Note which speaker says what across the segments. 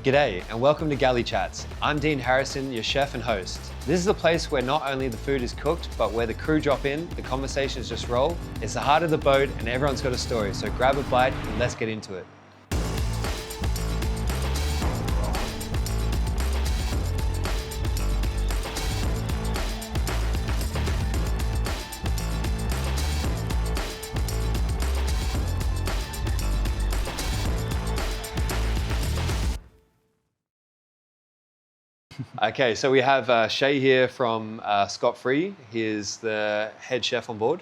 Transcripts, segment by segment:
Speaker 1: G'day and welcome to Galley Chats. I'm Dean Harrison, your chef and host. This is a place where not only the food is cooked, but where the crew drop in, the conversations just roll. It's the heart of the boat and everyone's got a story, so grab a bite and let's get into it. Okay, so we have Shay here from Scot Free. He is the head chef on board.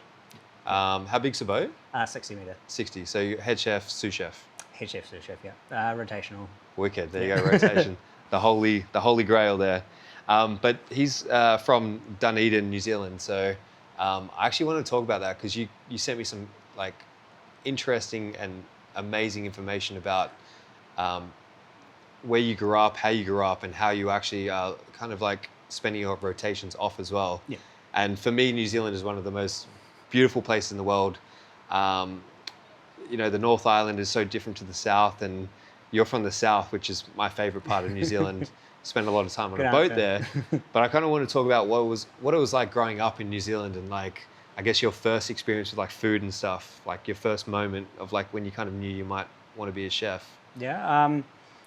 Speaker 1: How big's the boat?
Speaker 2: 60 metre.
Speaker 1: 60, so you're head chef, sous chef.
Speaker 2: Head chef, sous chef, yeah. Rotational.
Speaker 1: Wicked, there you go, rotation. the holy grail there. But he's from Dunedin, New Zealand, so I actually want to talk about that because you sent me some like interesting and amazing information about where you grew up, how you grew up, and how you actually kind of like spending your rotations off as well.
Speaker 2: Yeah.
Speaker 1: And for me, New Zealand is one of the most beautiful places in the world. You know, the North Island is so different to the South, and you're from the South, which is my favorite part of New Zealand. Spent a lot of time on a boat there. But I kind of want to talk about what it was like growing up in New Zealand, and like, I guess your first experience with like food and stuff, like your first moment of like when you kind of knew you might want to be a chef.
Speaker 2: Yeah,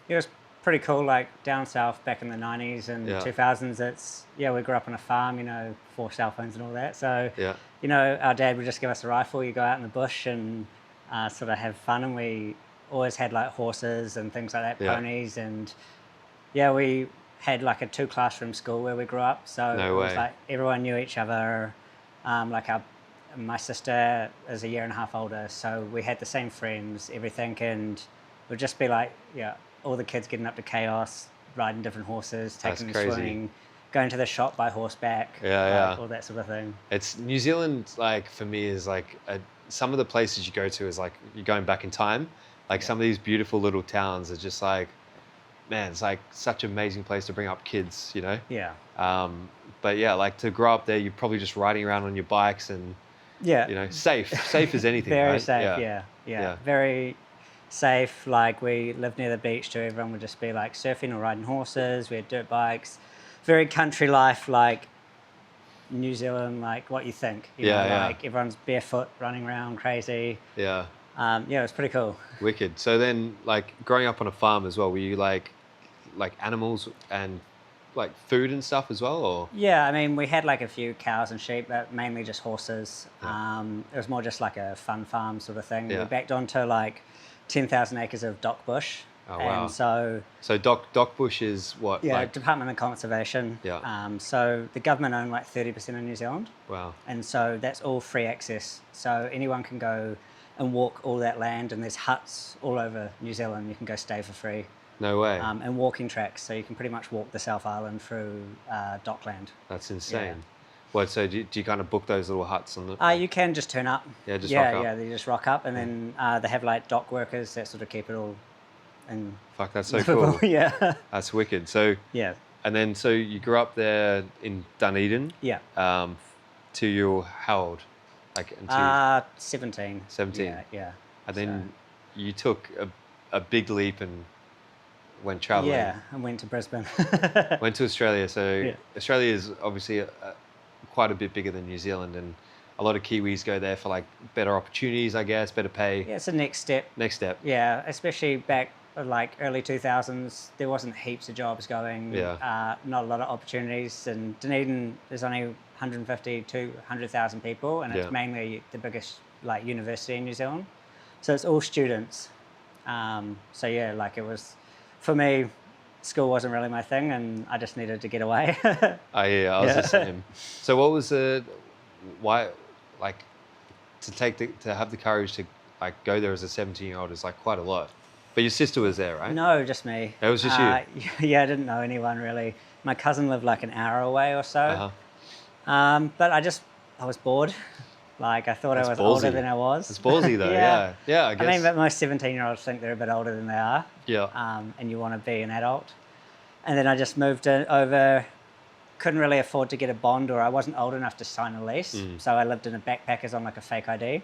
Speaker 2: it was pretty cool, like down south back in the 90s and 2000s. We grew up on a farm, you know, 4 cell phones and all that. So, you know, our dad would just give us a rifle, you go out in the bush and sort of have fun. And we always had like horses and things like that, ponies. And we had like a 2 classroom school where we grew up. So it was like everyone knew each other. Like my sister is a 1.5 years older. So we had the same friends, everything. And it would just be like, all the kids getting up to chaos, riding different horses, taking them swimming, going to the shop by horseback, all that sort of thing.
Speaker 1: It's New Zealand, like for me, is like some of the places you go to is like you're going back in time. Like some of these beautiful little towns are just like, man, it's like such an amazing place to bring up kids, you know?
Speaker 2: Yeah.
Speaker 1: But yeah, like to grow up there, you're probably just riding around on your bikes and, you know, safe as anything.
Speaker 2: Very
Speaker 1: right?
Speaker 2: safe, yeah. Very safe. Like we lived near the beach too. Everyone would just be like surfing or riding horses. We had dirt bikes. Very country life, like New Zealand, like what you think. You know, like everyone's barefoot, running around, crazy.
Speaker 1: Yeah.
Speaker 2: It was pretty cool.
Speaker 1: Wicked. So then, like growing up on a farm as well, were you like animals and like food and stuff as well, or?
Speaker 2: Yeah, I mean, we had like a few cows and sheep, but mainly just horses. It was more just like a fun farm sort of thing. We backed onto like 10,000 acres of dock bush.
Speaker 1: Oh, wow.
Speaker 2: And so
Speaker 1: dock bush is what?
Speaker 2: Yeah,
Speaker 1: like,
Speaker 2: Department of Conservation. Yeah. So the government own like 30% of New Zealand.
Speaker 1: Wow.
Speaker 2: And so that's all free access. So anyone can go and walk all that land, and there's huts all over New Zealand. You can go stay for free.
Speaker 1: No way.
Speaker 2: And walking tracks, so you can pretty much walk the South Island through dockland.
Speaker 1: That's insane. Yeah. What, so do you kind of book those little huts on the?
Speaker 2: You can just turn up.
Speaker 1: Yeah, just rock up.
Speaker 2: Yeah, they just rock up, and then they have like dock workers that sort of keep it all. And
Speaker 1: fuck, that's so cool.
Speaker 2: Yeah.
Speaker 1: That's wicked. So and then so you grew up there in Dunedin.
Speaker 2: Yeah.
Speaker 1: To your how old? Like until
Speaker 2: 17.
Speaker 1: 17.
Speaker 2: Yeah.
Speaker 1: And then you took a big leap and went traveling.
Speaker 2: Yeah, and went to Brisbane.
Speaker 1: Went to Australia. So Australia is obviously quite a bit bigger than New Zealand, and a lot of Kiwis go there for like better opportunities, I guess, better pay.
Speaker 2: Yeah, it's the next step. Yeah, especially back like early 2000s, there wasn't heaps of jobs going. Not a lot of opportunities, and Dunedin there's only 150 to 100,000 people, and it's mainly the biggest like university in New Zealand. So it's all students. Like it was, for me, school wasn't really my thing, and I just needed to get away.
Speaker 1: I was the same. So what was why, like, to have the courage to like go there as a 17-year-old is like quite a lot. But your sister was there, right?
Speaker 2: No, just me.
Speaker 1: It was just you?
Speaker 2: Yeah, I didn't know anyone really. My cousin lived like an hour away or so. But I was bored. Like I thought I was older than I was.
Speaker 1: It's ballsy though, yeah, I guess.
Speaker 2: I mean, but most 17-year-olds think they're a bit older than they are.
Speaker 1: Yeah.
Speaker 2: And you want to be an adult. And then I just moved over, couldn't really afford to get a bond, or I wasn't old enough to sign a lease. So I lived in a backpackers on like a fake ID.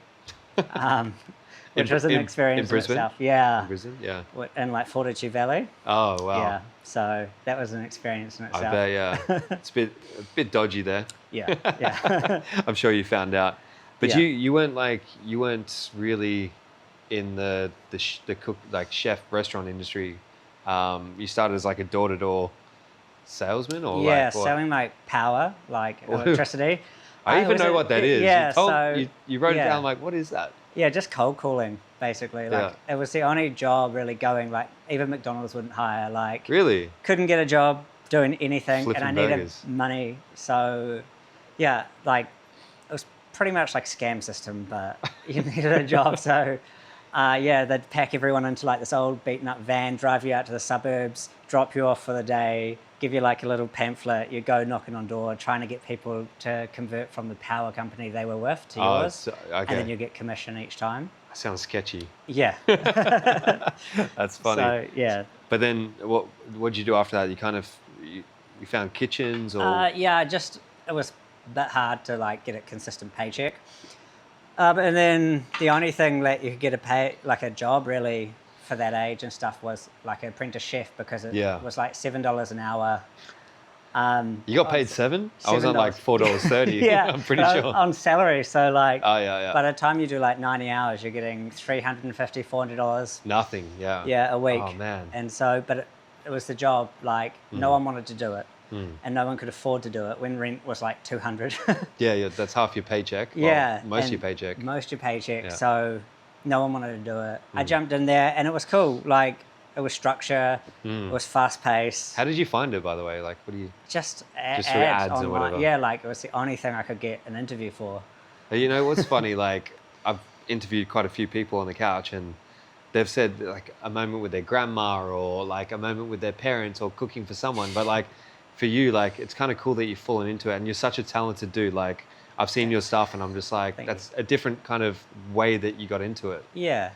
Speaker 2: which was an experience
Speaker 1: in Brisbane?
Speaker 2: itself. Yeah.
Speaker 1: In Brisbane, yeah.
Speaker 2: In like Fortitude Valley.
Speaker 1: Oh wow.
Speaker 2: Yeah. So that was an experience in itself.
Speaker 1: I bet, yeah. It's a bit dodgy there.
Speaker 2: Yeah. Yeah.
Speaker 1: I'm sure you found out, but
Speaker 2: Yeah.
Speaker 1: you weren't really in the cook like chef restaurant industry. You started as like a door-to-door salesman, or
Speaker 2: yeah,
Speaker 1: like what?
Speaker 2: selling like power, like electricity.
Speaker 1: I even know what that is.
Speaker 2: Yeah,
Speaker 1: You wrote it
Speaker 2: yeah.
Speaker 1: down. Like, what is that?
Speaker 2: Yeah, just cold calling basically. Like it was the only job really going. Like even McDonald's wouldn't hire. Like
Speaker 1: Really?
Speaker 2: couldn't get a job doing anything,
Speaker 1: Flipping
Speaker 2: and I
Speaker 1: burgers.
Speaker 2: needed money. So yeah, like it was pretty much like scam system, but you needed a job. So yeah, they'd pack everyone into like this old beaten up van, drive you out to the suburbs, drop you off for the day, give you like a little pamphlet. You go knocking on door, trying to get people to convert from the power company they were with to yours,
Speaker 1: okay.
Speaker 2: and then you get commission each time.
Speaker 1: That sounds sketchy.
Speaker 2: Yeah.
Speaker 1: That's funny.
Speaker 2: So yeah.
Speaker 1: But then, what did you do after that? You found kitchens, or
Speaker 2: yeah, it was a bit hard to like get a consistent paycheck. And then the only thing that you could get a job really for that age and stuff was like an apprentice chef, because it was like $7 an hour.
Speaker 1: You got paid $7? I was on like $4.30.
Speaker 2: Yeah,
Speaker 1: I'm pretty sure.
Speaker 2: On salary. So like,
Speaker 1: oh yeah.
Speaker 2: by the time you do like 90 hours, you're getting $350, $400.
Speaker 1: Nothing. Yeah.
Speaker 2: Yeah, a week.
Speaker 1: Oh man.
Speaker 2: And so, but it was the job. Like no one wanted to do it. And no one could afford to do it when rent was like $200.
Speaker 1: yeah, that's half your paycheck.
Speaker 2: Yeah,
Speaker 1: most of your paycheck.
Speaker 2: Most of your paycheck.
Speaker 1: Yeah.
Speaker 2: So no one wanted to do it. I jumped in there, and it was cool. Like it was structure. It was fast paced.
Speaker 1: How did you find it, by the way? Like, what do you?
Speaker 2: Just
Speaker 1: through
Speaker 2: ads
Speaker 1: ads
Speaker 2: online.
Speaker 1: or whatever?
Speaker 2: Yeah, like it was the only thing I could get an interview for.
Speaker 1: You know what's funny? Like, I've interviewed quite a few people on the couch, and they've said like a moment with their grandma, or like a moment with their parents, or cooking for someone. But like, for you, like, it's kind of cool that you've fallen into it, and you're such a talented dude. Like, I've seen your stuff, and I'm just like, that's a different kind of way that you got into it.
Speaker 2: Yeah,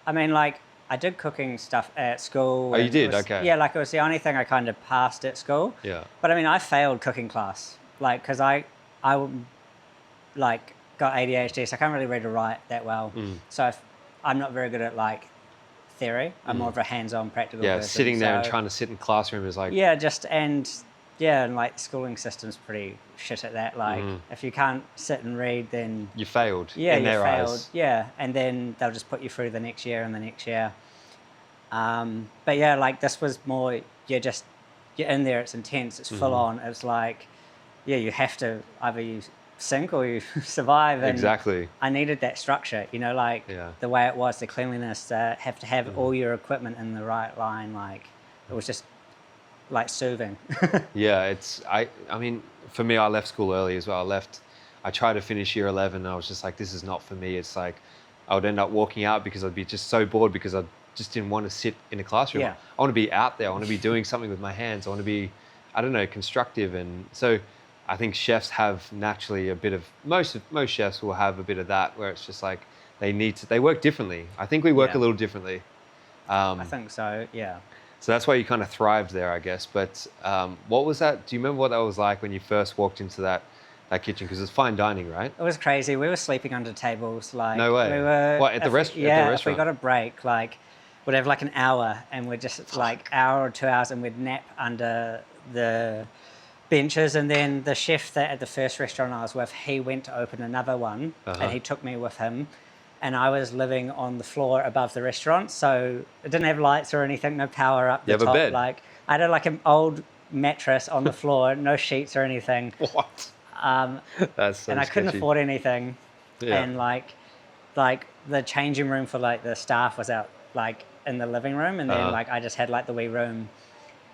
Speaker 2: I mean, like, I did cooking stuff at school.
Speaker 1: Oh, you did? Okay.
Speaker 2: Yeah, like it was the only thing I kind of passed at school.
Speaker 1: Yeah.
Speaker 2: But I mean, I failed cooking class, like, because I like got ADHD, so I can't really read or write that well. So I'm not very good at like theory. I'm more of a hands-on practical person.
Speaker 1: Sitting there and trying to sit in classroom is like...
Speaker 2: Yeah, and like schooling system's pretty shit at that. Like if you can't sit and read, then
Speaker 1: you failed.
Speaker 2: Yeah,
Speaker 1: in their
Speaker 2: failed.
Speaker 1: eyes.
Speaker 2: Yeah, and then they'll just put you through the next year and the next year. But yeah, like this was more. You're in there. It's intense. It's full on. It's like, yeah, you have to either you sink or you survive. And
Speaker 1: exactly.
Speaker 2: I needed that structure. You know, like the way it was, the cleanliness. Have to have all your equipment in the right line. Like it was just like soothing.
Speaker 1: Yeah, I mean, for me, I left school early as well. I tried to finish year 11, and I was just like, this is not for me. It's like, I would end up walking out because I'd be just so bored, because I just didn't want to sit in a classroom.
Speaker 2: Yeah.
Speaker 1: I want to be out there. I want to be doing something with my hands. I want to be, I don't know, constructive. And so I think chefs have naturally a bit of, most chefs will have a bit of that, where it's just like, they work differently. I think we work a little differently.
Speaker 2: I think so, yeah.
Speaker 1: So that's why you kind of thrived there, I guess. But what was that? Do you remember what that was like when you first walked into that kitchen? Because it's fine dining, right?
Speaker 2: It was crazy. We were sleeping under tables. Like,
Speaker 1: no way.
Speaker 2: We were,
Speaker 1: what, at the restaurant?
Speaker 2: Yeah, if we got a break, like, we'd have like an hour, and we'd just like hour or 2 hours, and we'd nap under the benches. And then the chef that at the first restaurant I was with, he went to open another one, and he took me with him. And I was living on the floor above the restaurant, so it didn't have lights or anything, no power up the top.
Speaker 1: You have a bed?
Speaker 2: Like, I had like an old mattress on the floor, no sheets or anything.
Speaker 1: What? That's so
Speaker 2: and I couldn't
Speaker 1: sketchy.
Speaker 2: afford anything.
Speaker 1: Yeah.
Speaker 2: And like the changing room for like the staff was out like in the living room, and then like I just had like the wee room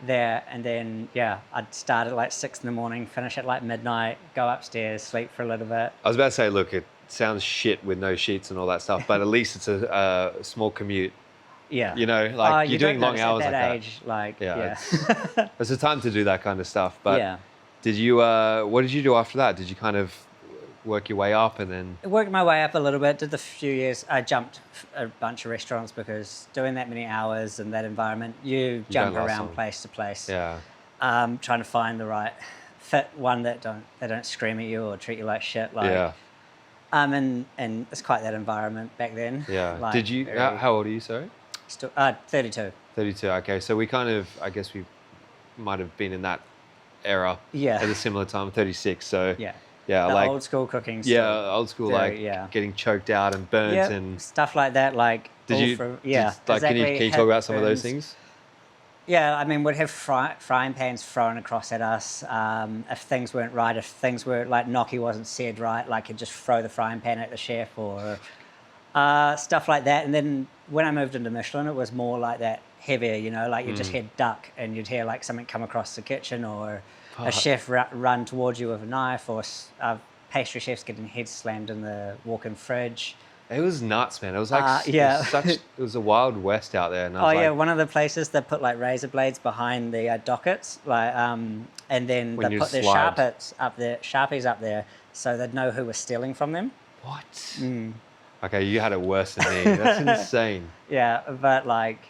Speaker 2: there, and then I'd start at like 6 a.m, finish at like midnight, go upstairs, sleep for a little bit.
Speaker 1: I was about to say, look, it sounds shit with no sheets and all that stuff, but at least it's a small commute.
Speaker 2: Yeah.
Speaker 1: You know, like you're doing long
Speaker 2: notice
Speaker 1: hours
Speaker 2: at
Speaker 1: like
Speaker 2: that
Speaker 1: that.
Speaker 2: age, like
Speaker 1: Yeah. It's a time to do that kind of stuff. But
Speaker 2: yeah.
Speaker 1: did you? What did you do after that? Did you kind of work your way up and then?
Speaker 2: I worked my way up a little bit. Did the few years. I jumped a bunch of restaurants, because doing that many hours in that environment, you jump around place to place.
Speaker 1: Yeah.
Speaker 2: Trying to find the right fit one that don't scream at you or treat you like shit. Like,
Speaker 1: yeah.
Speaker 2: And it's quite that environment back then.
Speaker 1: Yeah.
Speaker 2: Like,
Speaker 1: Did you? How old are you? Sorry.
Speaker 2: 32.
Speaker 1: 32. Okay, so we kind of, I guess we might have been in that era.
Speaker 2: Yeah.
Speaker 1: At a similar time. 36. So.
Speaker 2: Yeah.
Speaker 1: Yeah,
Speaker 2: the
Speaker 1: like
Speaker 2: old school cooking.
Speaker 1: Yeah, old school, getting choked out and burnt and
Speaker 2: stuff like that. Like, can
Speaker 1: you talk about some of those things?
Speaker 2: Yeah, I mean, we'd have frying pans thrown across at us if things weren't right. If things were like gnocchi wasn't seared right, like you'd just throw the frying pan at the chef or stuff like that. And then when I moved into Michelin, it was more like that heavier, like you just hear duck and you'd hear like something come across the kitchen or a chef run towards you with a knife or pastry chefs getting heads slammed in the walk-in fridge.
Speaker 1: It was nuts, man. It was like it was a wild west out there. And
Speaker 2: one of the places they put like razor blades behind the dockets, like, and then they put their sharpies up there, so they'd know who was stealing from them.
Speaker 1: What?
Speaker 2: Mm.
Speaker 1: Okay, you had it worse than me. That's insane.
Speaker 2: Yeah, but like,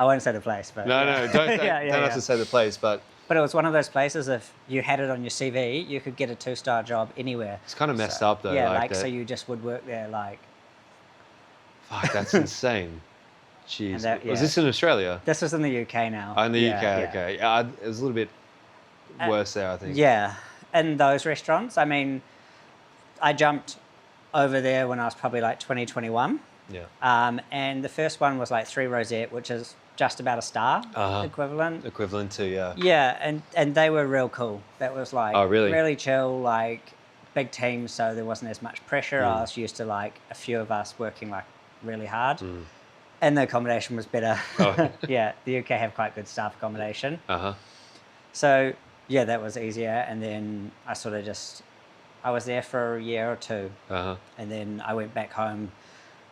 Speaker 2: I won't say the place, but
Speaker 1: no, don't have to say the place, but
Speaker 2: it was one of those places. If you had it on your CV, you could get a 2-star job anywhere.
Speaker 1: It's kind of messed up though.
Speaker 2: Yeah, so you just would work there like.
Speaker 1: Fuck, that's insane. Jeez. Was this in Australia?
Speaker 2: This was in the UK now.
Speaker 1: Oh, in the UK, okay. Yeah, it was a little bit worse there, I think.
Speaker 2: Yeah, in those restaurants. I mean, I jumped over there when I was probably like 2021.
Speaker 1: Yeah.
Speaker 2: And the first one was like 3 Rosette, which is just about a star equivalent.
Speaker 1: Equivalent to, yeah.
Speaker 2: Yeah, and they were real cool. That was like really chill, like big teams, so there wasn't as much pressure. I was used to like a few of us working like really hard. And the accommodation was better. Oh. Yeah, the UK have quite good staff accommodation. So yeah, that was easier. And then I was there for a year or two. And then I went back home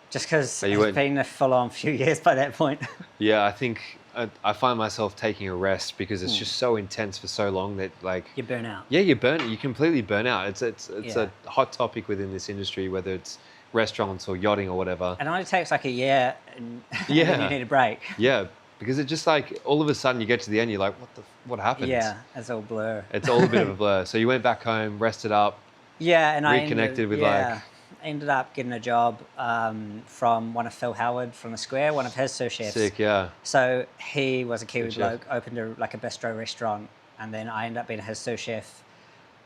Speaker 2: just because it's been a full-on few years by that point.
Speaker 1: Yeah, I think I find myself taking a rest because it's just so intense for so long that like
Speaker 2: you burn out.
Speaker 1: Yeah, you completely burn out. It's a hot topic within this industry, whether it's restaurants or yachting or whatever.
Speaker 2: And it only takes like a year and then you need a break.
Speaker 1: Yeah, because it just like all of a sudden you get to the end, you're like, what happened?
Speaker 2: Yeah, it's all blur.
Speaker 1: It's all a bit of a blur. So you went back home, rested up.
Speaker 2: Yeah, and
Speaker 1: reconnected with
Speaker 2: I ended up getting a job from one of Phil Howard from the Square, one of his sous chefs.
Speaker 1: Sick, yeah.
Speaker 2: So he was a Kiwi bloke, opened a bistro restaurant, and then I ended up being his sous chef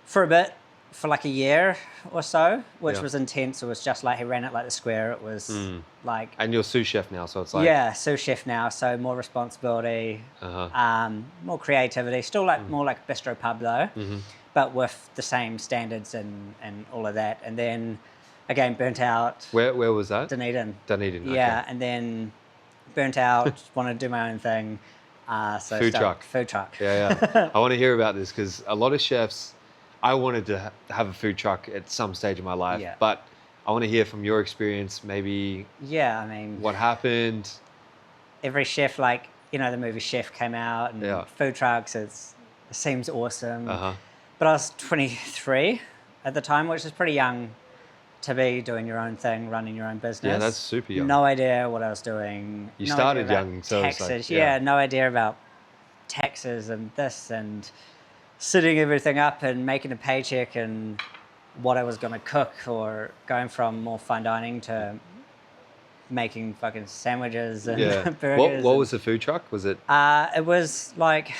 Speaker 2: for a bit, for like a year or so, which was intense. It was just like he ran it like the Square. It was like.
Speaker 1: And you're sous chef now, so it's like.
Speaker 2: Yeah, sous chef now, so more responsibility, more creativity. Still like more like bistro pub though, but with the same standards and all of that. And then. Again, burnt out.
Speaker 1: Where was that?
Speaker 2: Dunedin.
Speaker 1: Dunedin, okay.
Speaker 2: Yeah, and then burnt out, wanted to do my own thing.
Speaker 1: Food truck. Yeah. I want to hear about this because a lot of chefs, I wanted to have a food truck at some stage of my life, but I want to hear from your experience, maybe.
Speaker 2: Yeah, I mean.
Speaker 1: What happened?
Speaker 2: Every chef, like, the movie Chef came out and food trucks, it seems awesome. But I was 23 at the time, which is pretty young. To be doing your own thing, running your own business.
Speaker 1: Yeah, that's super young.
Speaker 2: No idea what I was doing.
Speaker 1: You started young, so
Speaker 2: taxes. No idea about taxes and this and setting everything up and making a paycheck and what I was going to cook or going from more fine dining to making fucking sandwiches and burgers.
Speaker 1: What was the food truck? Was it?
Speaker 2: It was like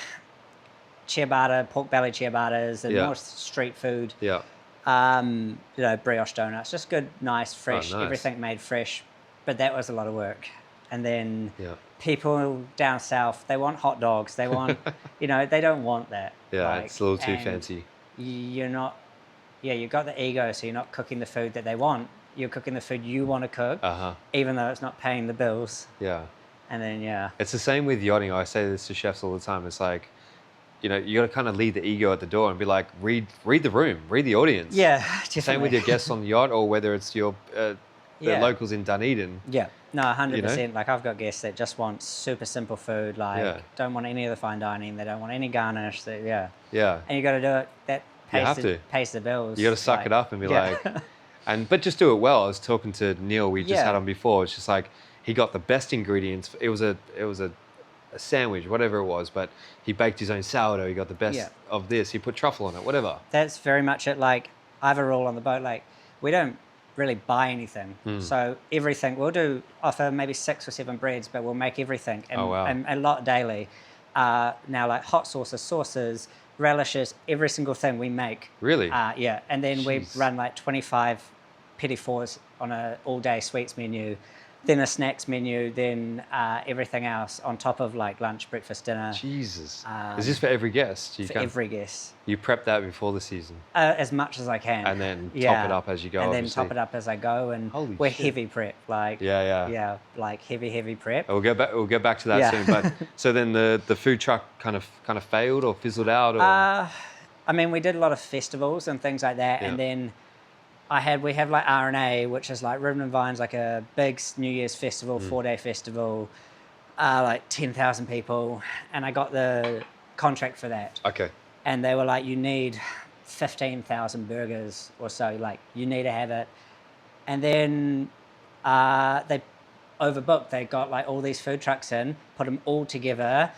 Speaker 2: ciabatta, pork belly ciabattas and more street food.
Speaker 1: Yeah.
Speaker 2: Brioche donuts, just good, nice, fresh, everything made fresh. But that was a lot of work. And then people down south, they want hot dogs. They want, they don't want that.
Speaker 1: Yeah, it's a little too fancy.
Speaker 2: You're not, you've got the ego, so you're not cooking the food that they want. You're cooking the food you want to cook, even though it's not paying the bills.
Speaker 1: Yeah.
Speaker 2: And then,
Speaker 1: It's the same with yachting. I say this to chefs all the time. It's like, you got to kind of leave the ego at the door and be like, read the room, read the audience.
Speaker 2: Yeah, definitely.
Speaker 1: Same with your guests on the yacht or whether it's your the locals in Dunedin.
Speaker 2: Yeah, no, 100%. Like I've got guests that just want super simple food, like don't want any of the fine dining, they don't want any garnish. Yeah. And you got to do it. That pays the bills.
Speaker 1: You got to suck it up and be like, but just do it well. I was talking to Neil, we just had on before. It's just like he got the best ingredients. It was a sandwich, whatever it was, but he baked his own sourdough. He got the best of this. He put truffle on it, whatever.
Speaker 2: That's very much it. Like I have a rule on the boat. Like we don't really buy anything. So everything, we'll offer maybe 6 or 7 breads, but we'll make everything, and a lot daily. Now, like hot sauces, relishes, every single thing we make.
Speaker 1: Really?
Speaker 2: Yeah. And then we run like 25 petit fours on a all-day sweets menu, then a snacks menu, then everything else on top of like lunch, breakfast, dinner.
Speaker 1: Jesus. Is this for every guest?
Speaker 2: Every guest.
Speaker 1: You prep that before the season?
Speaker 2: As much as I can.
Speaker 1: And then top it up as you go,
Speaker 2: And
Speaker 1: obviously.
Speaker 2: then top it up as I go, and we're heavy prep. Like, yeah, like heavy prep.
Speaker 1: We'll get back to that soon. But so then the food truck kind of failed or fizzled out? Or?
Speaker 2: I mean, we did a lot of festivals and things like that, and then we have like R&A, which is like Ribbon and Vines, like a big New Year's festival, 4-day festival, like 10,000 people, and I got the contract for that.
Speaker 1: Okay.
Speaker 2: And they were like, you need 15,000 burgers or so, like you need to have it. And then they overbooked. They got like all these food trucks in, put them all together.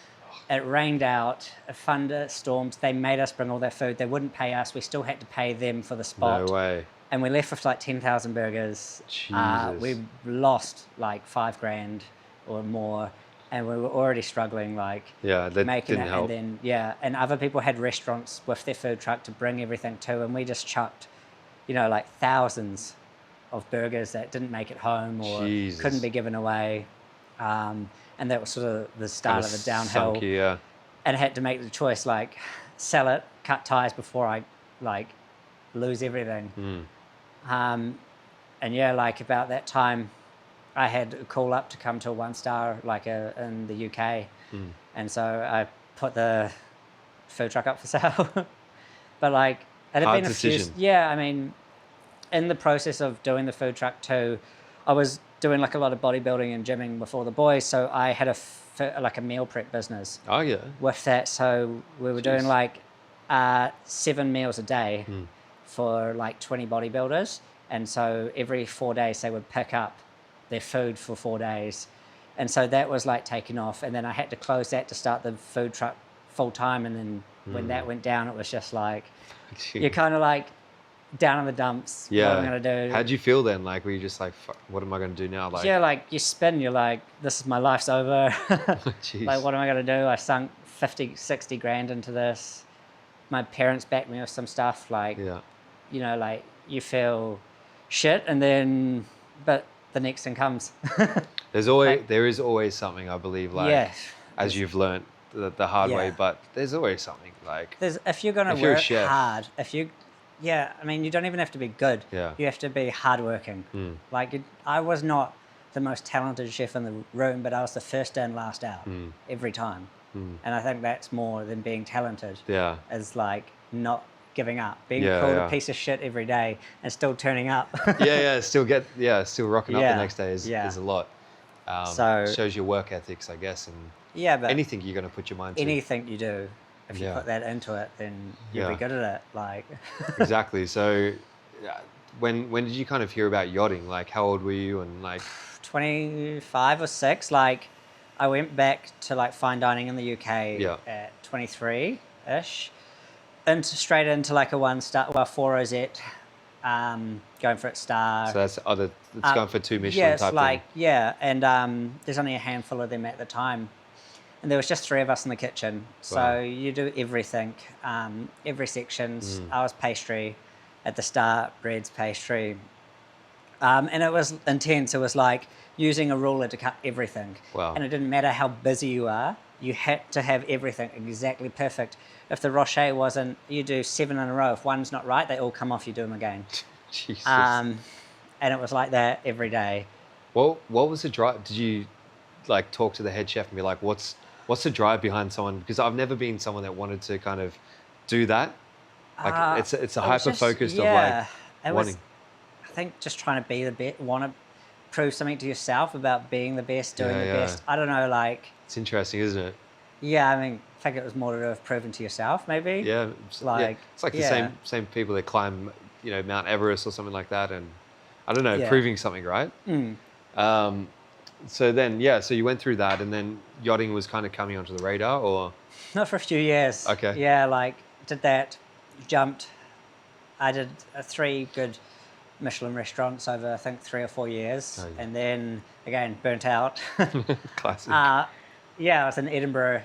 Speaker 2: It rained out, thunderstorms. They made us bring all their food. They wouldn't pay us. We still had to pay them for the spot.
Speaker 1: No way.
Speaker 2: And we left with like 10,000 burgers.
Speaker 1: Jesus.
Speaker 2: We lost like $5,000 or more, and we were already struggling, like
Speaker 1: that
Speaker 2: making
Speaker 1: didn't
Speaker 2: it.
Speaker 1: help.
Speaker 2: And then and other people had restaurants with their food truck to bring everything to, and we just chucked, like thousands of burgers that didn't make it home or couldn't be given away. And that was sort of the start of the downhill.
Speaker 1: Sunky,
Speaker 2: And I had to make the choice, like sell it, cut ties before I like lose everything. And like about that time, I had a call up to come to a 1-star like in the UK, and so I put the food truck up for sale. But like it had been a
Speaker 1: decision.
Speaker 2: I mean, in the process of doing the food truck too, I was doing like a lot of bodybuilding and gymming with all the boys, so I had a meal prep business.
Speaker 1: Oh yeah.
Speaker 2: With that, so we were doing like 7 meals a day for like 20 bodybuilders, and so every 4 days they would pick up their food for 4 days, and so that was like taking off. And then I had to close that to start the food truck full time, and then when that went down, it was just like you're kind of like down in the dumps. What am I gonna do?
Speaker 1: How'd you feel then? Like, were you just like, fuck, what am I gonna do now? Like,
Speaker 2: like you spin, you're like, this is my life's over. Like, what am I gonna do? I sunk 50-60 grand into this. My parents backed me with some stuff, like like you feel shit, and then but the next thing comes.
Speaker 1: There is always something, I believe, like as you've learned the hard way, but there's always something like
Speaker 2: if you're gonna work hard, I mean, you don't even have to be good. You have to be hardworking. Like I was not the most talented chef in the room, but I was the first in, last out every time. And I think that's more than being talented. Is like not giving up, being called a piece of shit every day and still turning up.
Speaker 1: Still rocking up the next day is a lot. So shows your work ethics, I guess, and
Speaker 2: but
Speaker 1: anything you're going to put your mind to.
Speaker 2: Anything you do, if you put that into it, then you'll be good at it. Like
Speaker 1: exactly. So when did you kind of hear about yachting? Like, how old were you? And like
Speaker 2: 25 or 6. Like I went back to like fine dining in the UK at 23-ish, and straight into like a 1-star, 4 rosette, going for its star.
Speaker 1: So that's it's going for 2 Michelin type thing.
Speaker 2: And there's only a handful of them at the time, and there was just 3 of us in the kitchen. So you do everything, every sections. I was pastry at the start, breads, pastry, and it was intense. It was like using a ruler to cut everything. And it didn't matter how busy you are, you had to have everything exactly perfect. If the rocher wasn't, you do 7 in a row. If one's not right, they all come off, you do them again.
Speaker 1: Jesus.
Speaker 2: And it was like that every day.
Speaker 1: What was the drive? Did you like talk to the head chef and be like, what's the drive behind someone? Because I've never been someone that wanted to kind of do that. Like it's a hyper focused of like wanting.
Speaker 2: I think just trying to be the best, want to prove something to yourself about being the best, doing the best. I don't know, like.
Speaker 1: It's interesting, isn't it?
Speaker 2: Yeah, I mean, I think it was more to do with proving to yourself, maybe.
Speaker 1: Yeah, it's like the same people that climb, Mount Everest or something like that, and I don't know, proving something, right? So then, so you went through that, and then yachting was kind of coming onto the radar, or?
Speaker 2: Not for a few years.
Speaker 1: Okay.
Speaker 2: Yeah, like did that, jumped. I did 3 good Michelin restaurants over, I think, 3 or 4 years.
Speaker 1: Oh, yeah.
Speaker 2: And then, again, burnt out.
Speaker 1: Classic.
Speaker 2: Yeah, I was in Edinburgh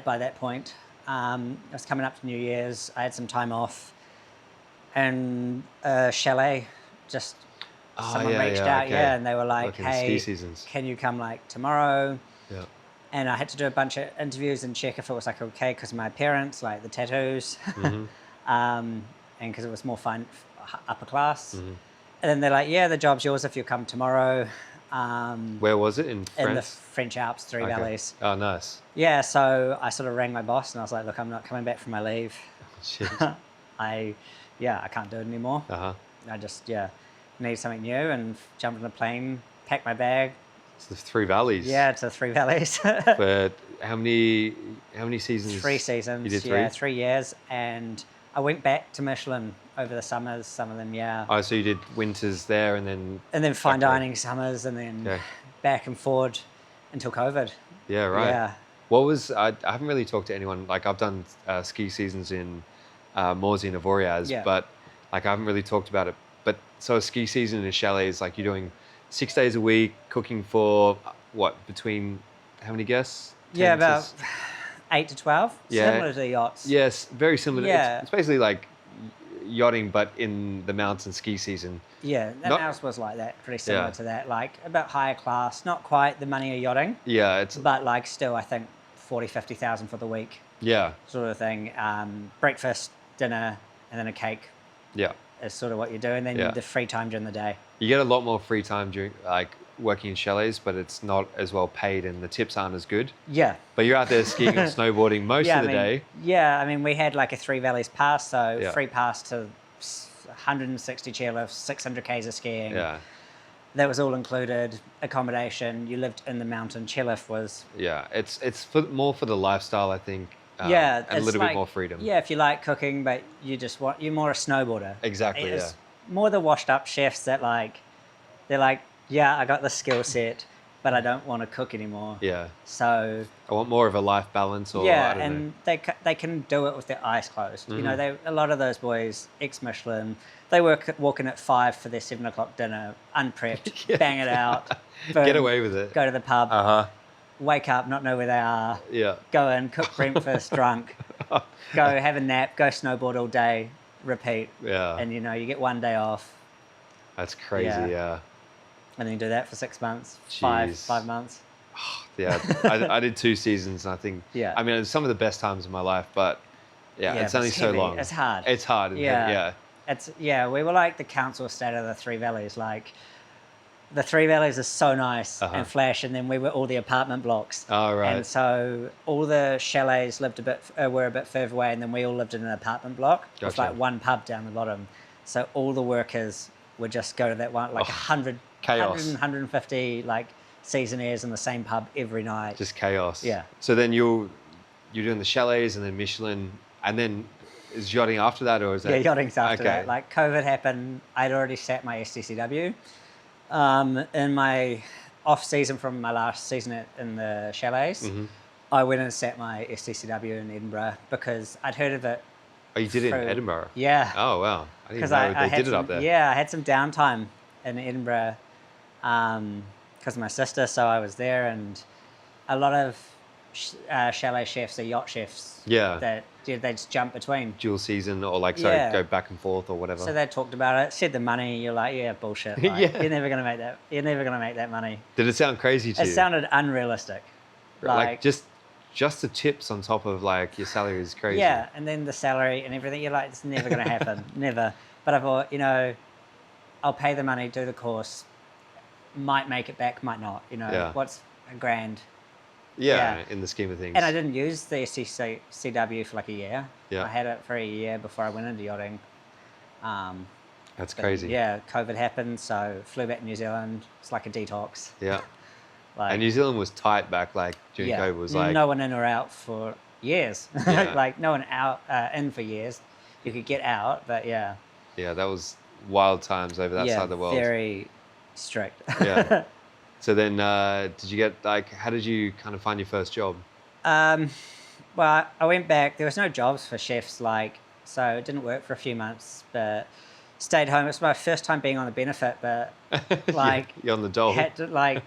Speaker 2: by that point. I was coming up to New Year's. I had some time off. And Chalet, just someone reached out,
Speaker 1: okay.
Speaker 2: and they were like, hey, can you come like tomorrow?
Speaker 1: Yeah.
Speaker 2: And I had to do a bunch of interviews and check if it was like okay because of my appearance, like the tattoos, and because it was more fun, upper class. And then they're like, yeah, the job's yours if you come tomorrow.
Speaker 1: Where was it, in France?
Speaker 2: In the French Alps, Three Valleys.
Speaker 1: Oh, nice.
Speaker 2: Yeah, so I sort of rang my boss and I was like, look, I'm not coming back from my leave.
Speaker 1: Shit.
Speaker 2: I can't do it anymore. I just need something new, and jumped on a plane, packed my bag.
Speaker 1: It's the Three Valleys.
Speaker 2: Yeah, to Three Valleys.
Speaker 1: For how many seasons?
Speaker 2: 3 seasons.
Speaker 1: You did 3?
Speaker 2: Yeah, 3 years, and I went back to Michelin over the summers. Some of them, yeah.
Speaker 1: Oh, so you did winters there, and then
Speaker 2: fine dining summers, and then back and forward until COVID.
Speaker 1: Yeah, right.
Speaker 2: Yeah.
Speaker 1: What was I haven't really talked to anyone, like I've done ski seasons in Morsey and Avoriaz, but like I haven't really talked about it. But so a ski season in a chalet is like you're doing 6 days a week, cooking for what, between how many guests?
Speaker 2: Yeah, about 8 to 12.
Speaker 1: Yeah.
Speaker 2: Similar to the yachts.
Speaker 1: Yes, very similar.
Speaker 2: Yeah.
Speaker 1: It's basically like yachting, but in the mountain ski season.
Speaker 2: Yeah, and ours was like that, pretty similar to that. Like about higher class, not quite the money of yachting.
Speaker 1: Yeah,
Speaker 2: but like still, I think 40,000-50,000 for the week.
Speaker 1: Yeah.
Speaker 2: Sort of thing. Breakfast, dinner, and then a cake.
Speaker 1: Yeah.
Speaker 2: Is sort of what you do, and then the free time during the day.
Speaker 1: You get a lot more free time during like working in chalets, but it's not as well paid, and the tips aren't as good.
Speaker 2: Yeah.
Speaker 1: But you're out there skiing and snowboarding most of the day.
Speaker 2: Yeah, I mean, we had like a 3 Valleys pass, so free pass to 160 chairlifts, 600 k's of skiing.
Speaker 1: Yeah.
Speaker 2: That was all included. Accommodation. You lived in the mountain. Chairlift was.
Speaker 1: Yeah, it's more for the lifestyle, I think. And a little bit more freedom.
Speaker 2: Yeah, if you like cooking, but you're more a snowboarder.
Speaker 1: Exactly.
Speaker 2: It's more the washed up chefs that they're like, yeah, I got the skill set, but I don't want to cook anymore.
Speaker 1: Yeah.
Speaker 2: So
Speaker 1: I want more of a life balance, or I don't know.
Speaker 2: They can do it with their eyes closed. You know, a lot of those boys, ex-Michelin, they walk in at 5 for their 7 o'clock dinner, unprepped, bang it out, boom,
Speaker 1: get away with it.
Speaker 2: Go to the pub, wake up, not know where they are.
Speaker 1: Yeah.
Speaker 2: Go in, cook breakfast, drunk, go have a nap, go snowboard all day, repeat.
Speaker 1: Yeah.
Speaker 2: And you get 1 day off.
Speaker 1: That's crazy. Yeah.
Speaker 2: And then you do that for 6 months,
Speaker 1: Jeez.
Speaker 2: 5 months.
Speaker 1: Yeah, I did 2 seasons, and I think, I mean, it's some of the best times of my life, but it's only so long.
Speaker 2: It's hard.
Speaker 1: It's hard.
Speaker 2: We were like the council estate of the Three Valleys. Like, the Three Valleys are so nice and flash, and then we were all the apartment blocks.
Speaker 1: Oh, right.
Speaker 2: And so all the chalets were a bit further away, and then we all lived in an apartment block with like one pub down the bottom. So all the workers would just go to that one, like 100,
Speaker 1: chaos.
Speaker 2: 100, 150 like seasonaires in the same pub every night.
Speaker 1: Just chaos.
Speaker 2: Yeah.
Speaker 1: So then you're doing the chalets and then Michelin, and then is yachting after that, or is that?
Speaker 2: Yeah, yachting's after that. Like COVID happened, I'd already sat my STCW. In my off season from my last season in the chalets, I went and sat my STCW in Edinburgh because I'd heard of it.
Speaker 1: Oh, you did it in Edinburgh?
Speaker 2: Yeah.
Speaker 1: Oh, wow. I didn't know they did it up there.
Speaker 2: Yeah, I had some downtime in Edinburgh because of my sister, so I was there, and a lot of chalet chefs are yacht chefs.
Speaker 1: Yeah.
Speaker 2: That they just jump between.
Speaker 1: Dual season, or go back and forth or whatever.
Speaker 2: So they talked about it, said the money, you're like, yeah, bullshit. Like, You're never going to make that. You're never going to make that money.
Speaker 1: Did it sound crazy to you?
Speaker 2: It sounded unrealistic.
Speaker 1: Like just the tips on top of like your salary is crazy.
Speaker 2: Yeah, and then the salary and everything, you're like, it's never going to happen. Never. But I thought, I'll pay the money, do the course, might make it back, might not. What's $1,000?
Speaker 1: Yeah, in the scheme of things.
Speaker 2: And I didn't use the STCW for like a year.
Speaker 1: Yeah.
Speaker 2: I had it for a year before I went into yachting.
Speaker 1: That's crazy.
Speaker 2: Yeah, COVID happened, so flew back to New Zealand. It's like a detox.
Speaker 1: Yeah. And New Zealand was tight back during COVID. Was like
Speaker 2: no one in or out for years.
Speaker 1: Yeah.
Speaker 2: Like no one out in for years. You could get out, but yeah.
Speaker 1: Yeah, that was wild times over that side of the world.
Speaker 2: Very strict.
Speaker 1: Yeah. So then, did you get how did you kind of find your first job?
Speaker 2: Well, I went back. There was no jobs for chefs, so it didn't work for a few months. But stayed home. It was my first time being on the benefit, but like
Speaker 1: you're on the dole.
Speaker 2: Had to, like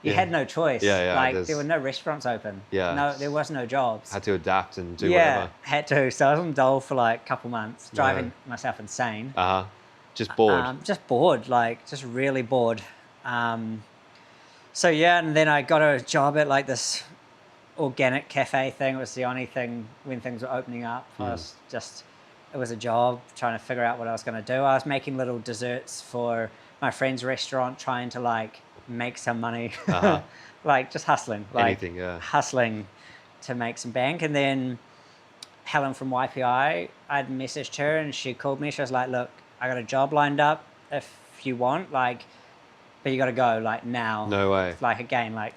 Speaker 2: you had no choice.
Speaker 1: Yeah,
Speaker 2: like there were no restaurants open.
Speaker 1: Yeah.
Speaker 2: No, there was no jobs.
Speaker 1: Had to adapt and do whatever.
Speaker 2: Had to. So I was on the dole for like a couple months, driving myself insane.
Speaker 1: Just bored.
Speaker 2: Just bored, like just really bored. So yeah, and then I got a job at like this organic cafe thing. It was the only thing when things were opening up. It was a job trying to figure out what I was going to do. I was making little desserts for my friend's restaurant, trying to like make some money, like just hustling, like
Speaker 1: anything,
Speaker 2: hustling to make some bank. And then Helen from YPI, I'd messaged her and she called me. She was like, look, I got a job lined up if you want, like, but you got to go like now.
Speaker 1: No way.
Speaker 2: Like again, like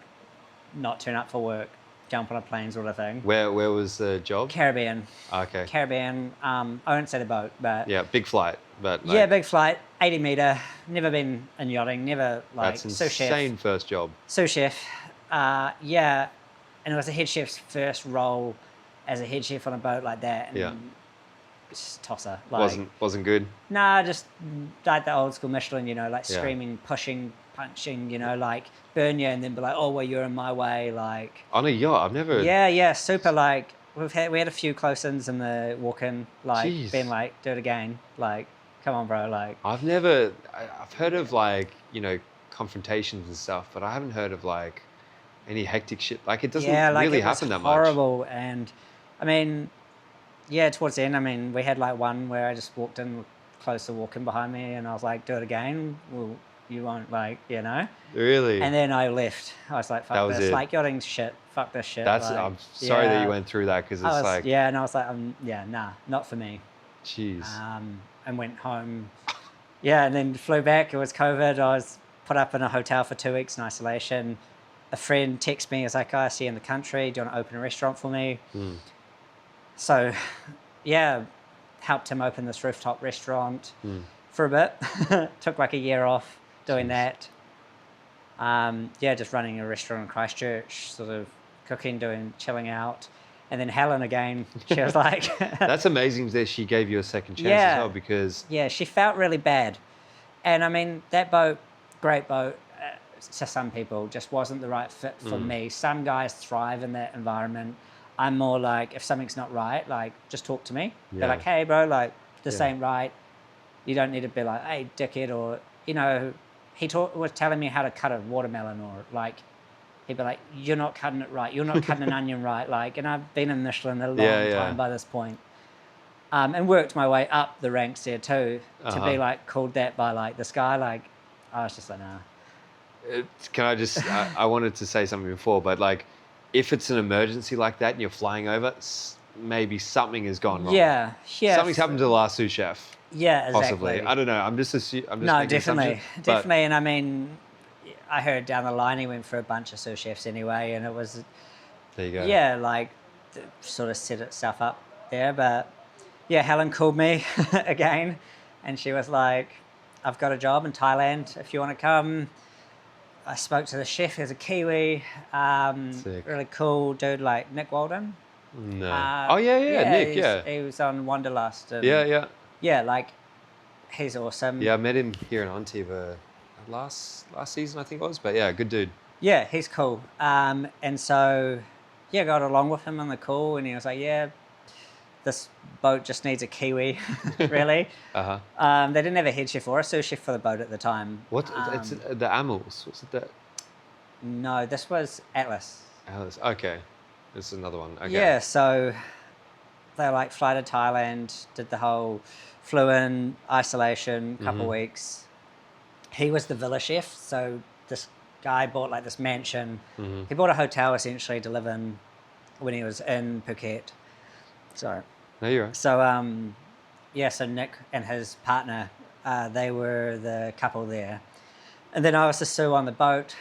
Speaker 2: not turn up for work, jump on a plane sort of thing.
Speaker 1: Where was the job?
Speaker 2: Caribbean.
Speaker 1: Okay.
Speaker 2: Caribbean. I won't say the boat, but
Speaker 1: yeah, big flight. But like,
Speaker 2: yeah, big flight, 80 meter. Never been in yachting. Never like
Speaker 1: that's
Speaker 2: sous chef.
Speaker 1: insane first job.
Speaker 2: Sous chef. Yeah, and it was a head chef's first role as a head chef on a boat like that. And
Speaker 1: yeah.
Speaker 2: Just tosser. Like,
Speaker 1: wasn't good.
Speaker 2: Nah, just like the old school Michelin, you know, like screaming, pushing, punching, you know, like burn you and then be like, oh well, you're in my way, like
Speaker 1: on a yacht. I've never.
Speaker 2: Yeah, super. Like we had a few close-ins in the walk-in, like
Speaker 1: Jeez.
Speaker 2: being like, do it again, like come on, bro, like.
Speaker 1: I've heard of like, you know, confrontations and stuff, but I haven't heard of like any hectic shit. Like it doesn't really happen that much.
Speaker 2: Horrible, and I mean. Yeah, towards the end, I mean, we had like one where I just walked in, closed the walk-in behind me, and I was like, do it again. Well, you won't, like, you know?
Speaker 1: Really?
Speaker 2: And then I left. I was like, fuck this. Like, yachting's shit. Fuck this shit.
Speaker 1: That's,
Speaker 2: like,
Speaker 1: I'm sorry that you went through that, because it's like...
Speaker 2: Yeah, and I was like, nah, not for me.
Speaker 1: Jeez.
Speaker 2: And went home. Yeah, and then flew back. It was COVID. I was put up in a hotel for 2 weeks in isolation. A friend texted me, was like, oh, I see you in the country. Do you want to open a restaurant for me? So, yeah, helped him open this rooftop restaurant for a bit. Took like a year off doing that. Yeah, just running a restaurant in Christchurch, sort of cooking, chilling out. And then Helen again, she was like...
Speaker 1: That's amazing that she gave you a second chance as well, because...
Speaker 2: Yeah, she felt really bad. And I mean, that boat, great boat, to some people, just wasn't the right fit for me. Some guys thrive in that environment. I'm more like, if something's not right, like, just talk to me. Yeah. Be like, hey, bro, like, this ain't right. You don't need to be like, hey, dickhead, or, you know, he was telling me how to cut a watermelon, or, like, he'd be like, you're not cutting it right. You're not cutting an onion right. Like, and I've been in Michelin a long time by this point. And worked my way up the ranks there, too, to be, like, called that by, like, this guy. Like, I was just like, nah.
Speaker 1: Can I just, I wanted to say something before, but, like, if it's an emergency like that and you're flying over, maybe something has gone wrong.
Speaker 2: Yeah.
Speaker 1: Something's happened to the last sous chef.
Speaker 2: Yeah, exactly.
Speaker 1: Possibly. I don't know. I'm just
Speaker 2: no, definitely. And I mean, I heard down the line he went for a bunch of sous chefs anyway, and it was...
Speaker 1: There you go.
Speaker 2: Yeah, like, sort of set itself up there. But, yeah, Helen called me again, and she was like, I've got a job in Thailand if you want to come. I spoke to the chef, who's a Kiwi, really cool dude, like Nick Walden.
Speaker 1: No. Nick,
Speaker 2: He was on Wanderlust.
Speaker 1: Yeah,
Speaker 2: like, he's awesome.
Speaker 1: Yeah, I met him here in Antigua last season, I think it was, but yeah, good dude.
Speaker 2: Yeah, he's cool. And so, yeah, got along with him on the call, and he was like, yeah, this boat just needs a Kiwi, really. They didn't have a head chef or a sous chef for the boat at the time.
Speaker 1: What? It's the Amels. What's it that?
Speaker 2: No, this was Atlas.
Speaker 1: Atlas. Okay, this is another one. Okay.
Speaker 2: Yeah, so they like fly to Thailand, did the whole flew in isolation, couple weeks. He was the villa chef, so this guy bought like this mansion. He bought a hotel essentially to live in when he was in Phuket. Sorry.
Speaker 1: No, you're right.
Speaker 2: So, so Nick and his partner, they were the couple there. And then I was the sous on the boat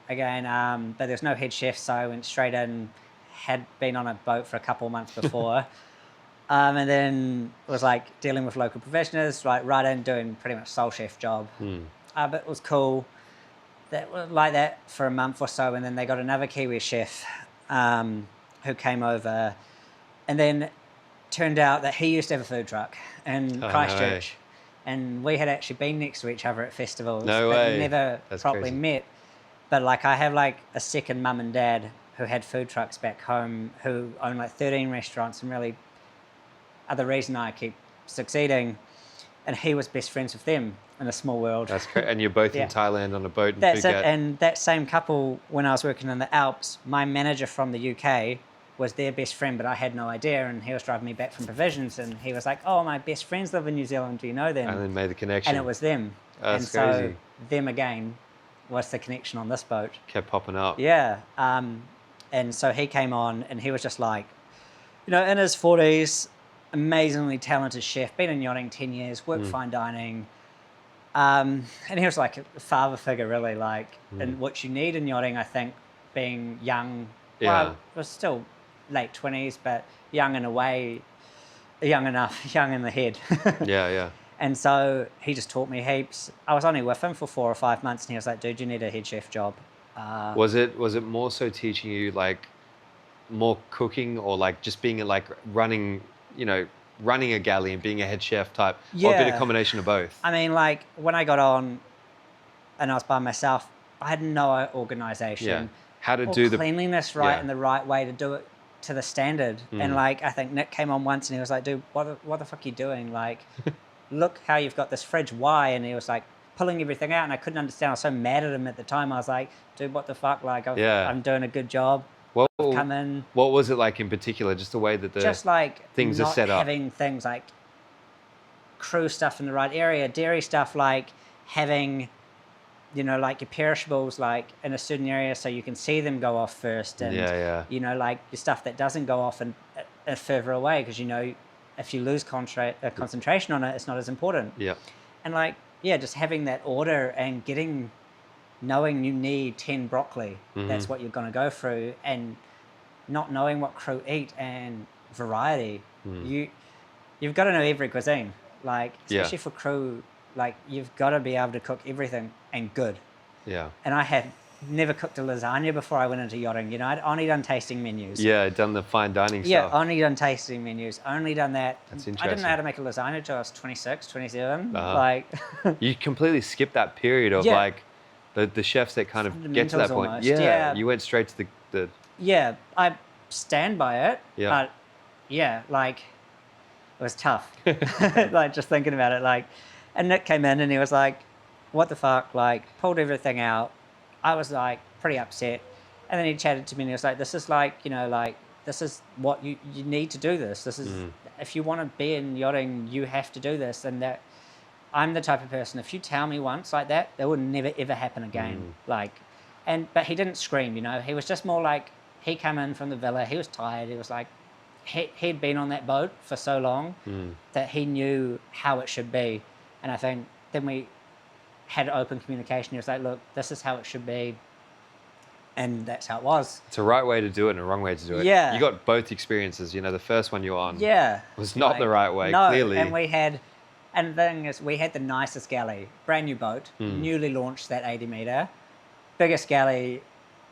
Speaker 2: again, but there's no head chef, so I went straight in, had been on a boat for a couple of months before. And then was like dealing with local professionals, like right in doing pretty much sole chef job. But it was cool. That was like that for a month or so, and then they got another Kiwi chef who came over. And then turned out that he used to have a food truck in Christchurch.
Speaker 1: No,
Speaker 2: and we had actually been next to each other at festivals.
Speaker 1: No
Speaker 2: but
Speaker 1: way.
Speaker 2: never
Speaker 1: That's
Speaker 2: properly
Speaker 1: crazy.
Speaker 2: met. But like I have like a second mum and dad who had food trucks back home, who own like 13 restaurants and really are the reason I keep succeeding. And he was best friends with them in a small world.
Speaker 1: That's great. And you're both
Speaker 2: Yeah.
Speaker 1: in Thailand on a boat in
Speaker 2: That's
Speaker 1: Phuket.
Speaker 2: it. And that same couple, when I was working in the Alps, my manager from the UK was their best friend, but I had no idea. And he was driving me back from provisions, and he was like, "Oh, my best friends live in New Zealand. Do you know them?"
Speaker 1: And then made the connection.
Speaker 2: And it was them.
Speaker 1: That's
Speaker 2: and so
Speaker 1: crazy.
Speaker 2: them again was the connection on this boat.
Speaker 1: Kept popping up.
Speaker 2: Yeah. And so he came on, and he was just like, you know, in his 40s, amazingly talented chef, been in yachting 10 years, worked fine dining. And he was like a father figure, really, like, in what you need in yachting, I think, being young.
Speaker 1: Yeah.
Speaker 2: Well, was still late 20s, but young in a way, young enough, young in the head.
Speaker 1: Yeah.
Speaker 2: And so he just taught me heaps. I was only with him for 4 or 5 months, and he was like, "Dude, you need a head chef job."
Speaker 1: Was it more so teaching you like more cooking, or like just being like running a galley and being a head chef type, or a bit of combination of both?
Speaker 2: I mean, like when I got on and I was by myself, I had no organization.
Speaker 1: Yeah. How to
Speaker 2: or
Speaker 1: do the
Speaker 2: cleanliness right and the right way to do it to the standard. And like, I think Nick came on once and he was like, "Dude, what the fuck are you doing? Like, look how you've got this fridge. Why?" And he was like pulling everything out, and I couldn't understand. I was so mad at him at the time. I was like, "Dude, what the fuck? Like, I'm doing a good job.
Speaker 1: What
Speaker 2: Come in."
Speaker 1: What was it like in particular? Just the way that
Speaker 2: just like
Speaker 1: things are set up.
Speaker 2: Having things like crew stuff in the right area, dairy stuff, like having, you know, like your perishables like in a certain area so you can see them go off first, and you know, like your stuff that doesn't go off and further away, because you know if you lose concentration on it, it's not as important. And like just having that order and knowing you need 10 broccoli, that's what you're going to go through, and not knowing what crew eat and variety. You've got to know every cuisine, like especially for crew. Like you've got to be able to cook everything and good. And I had never cooked a lasagna before I went into yachting. You know, I'd only done tasting menus.
Speaker 1: Done the fine dining stuff.
Speaker 2: Only done tasting menus, only done that.
Speaker 1: That's interesting.
Speaker 2: I didn't know how to make a lasagna until I was 26, 27. Like
Speaker 1: you completely skipped that period of like the chefs that kind of get to that point.
Speaker 2: Almost.
Speaker 1: You went straight to the
Speaker 2: I stand by it. But like it was tough. Like just thinking about it, like, and Nick came in and he was like, "What the fuck?" Like pulled everything out. I was like pretty upset, and then he chatted to me and he was like, "This is like, you know, like this is what you need to do this. This is if you want to be in yachting, you have to do this." And that I'm the type of person, if you tell me once like that would never ever happen again. Like, but he didn't scream, you know. He was just more like, he came in from the villa, he was tired, he was like, he'd been on that boat for so long that he knew how it should be. And I think then we had open communication. He was like, "Look, this is how it should be." And that's how it was.
Speaker 1: It's a right way to do it and a wrong way to do it.
Speaker 2: Yeah.
Speaker 1: You got both experiences. You know, the first one you were on was not
Speaker 2: like,
Speaker 1: the right way,
Speaker 2: no,
Speaker 1: clearly.
Speaker 2: And the thing is, we had the nicest galley, brand new boat, newly launched, that 80 meter, biggest galley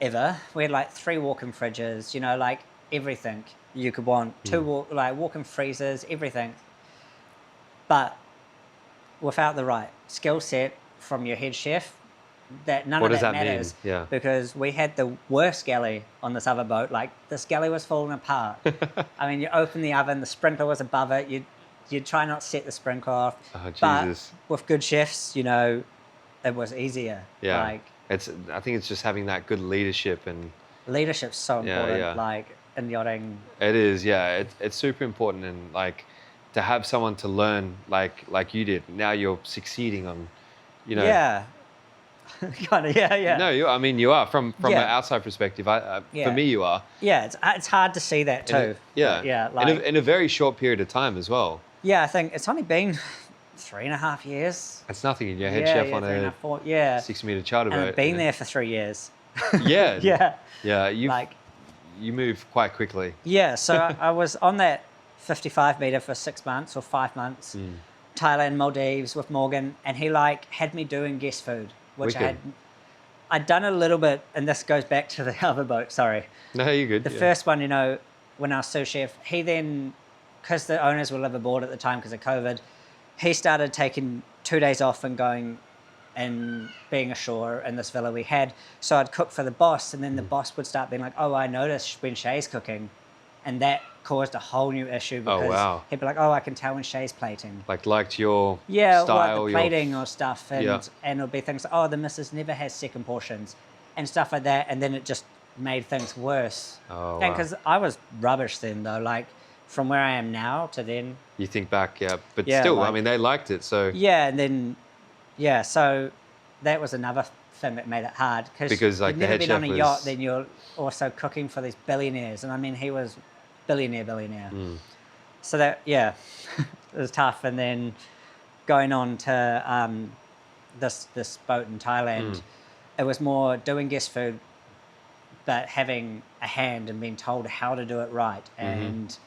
Speaker 2: ever. We had like 3 walk-in fridges, you know, like everything you could want, 2 walk-in freezers, everything. But without the right skill set from your head chef, none of that matters.
Speaker 1: Yeah.
Speaker 2: Because we had the worst galley on this other boat. Like this galley was falling apart. I mean, you open the oven, the sprinkler was above it. You'd try not to set the sprinkler off.
Speaker 1: Oh, Jesus.
Speaker 2: But with good chefs, you know, it was easier.
Speaker 1: Yeah.
Speaker 2: Like,
Speaker 1: I think it's just having that good leadership, and
Speaker 2: leadership's so important. Like in yachting.
Speaker 1: It is, yeah. It's super important, and like to have someone to learn like you did. Now you're succeeding on, you know.
Speaker 2: Yeah. Kind of, yeah.
Speaker 1: No, you are from an outside perspective. For me, you are.
Speaker 2: Yeah, it's hard to see that too.
Speaker 1: Like, in a very short period of time as well.
Speaker 2: Yeah, I think it's only been 3.5 years.
Speaker 1: It's nothing. You're head chef on a 6-meter charter boat.
Speaker 2: And I've been there for 3 years.
Speaker 1: Yeah. You move quite quickly.
Speaker 2: Yeah, so I was on that 55 meter for 6 months or 5 months, Thailand, Maldives with Morgan, and he like had me doing guest food, which I'd done a little bit, and this goes back to the other boat, sorry.
Speaker 1: No, you're good.
Speaker 2: The first one, you know, when I was sous chef, he then because the owners were liveaboard at the time because of COVID, he started taking 2 days off and going and being ashore in this villa we had. So I'd cook for the boss, and then the boss would start being like, oh, I noticed when Shay's cooking. And that caused a whole new issue because he'd be like, oh, I can tell when Shay's plating.
Speaker 1: Liked your
Speaker 2: style.
Speaker 1: style.
Speaker 2: The plating or stuff. And it'll be things like, oh, the missus never has second portions and stuff like that. And then it just made things worse.
Speaker 1: Oh,
Speaker 2: and because I was rubbish then, though, like from where I am now to then.
Speaker 1: You think back, but still, like, I mean, they liked it, so.
Speaker 2: Yeah, and then, so that was another thing that made it hard because like, you've never been on a yacht, then you're also cooking for these billionaires. And I mean, he was billionaire. So that, it was tough. And then going on to this boat in Thailand, it was more doing guest food, but having a hand and being told how to do it right and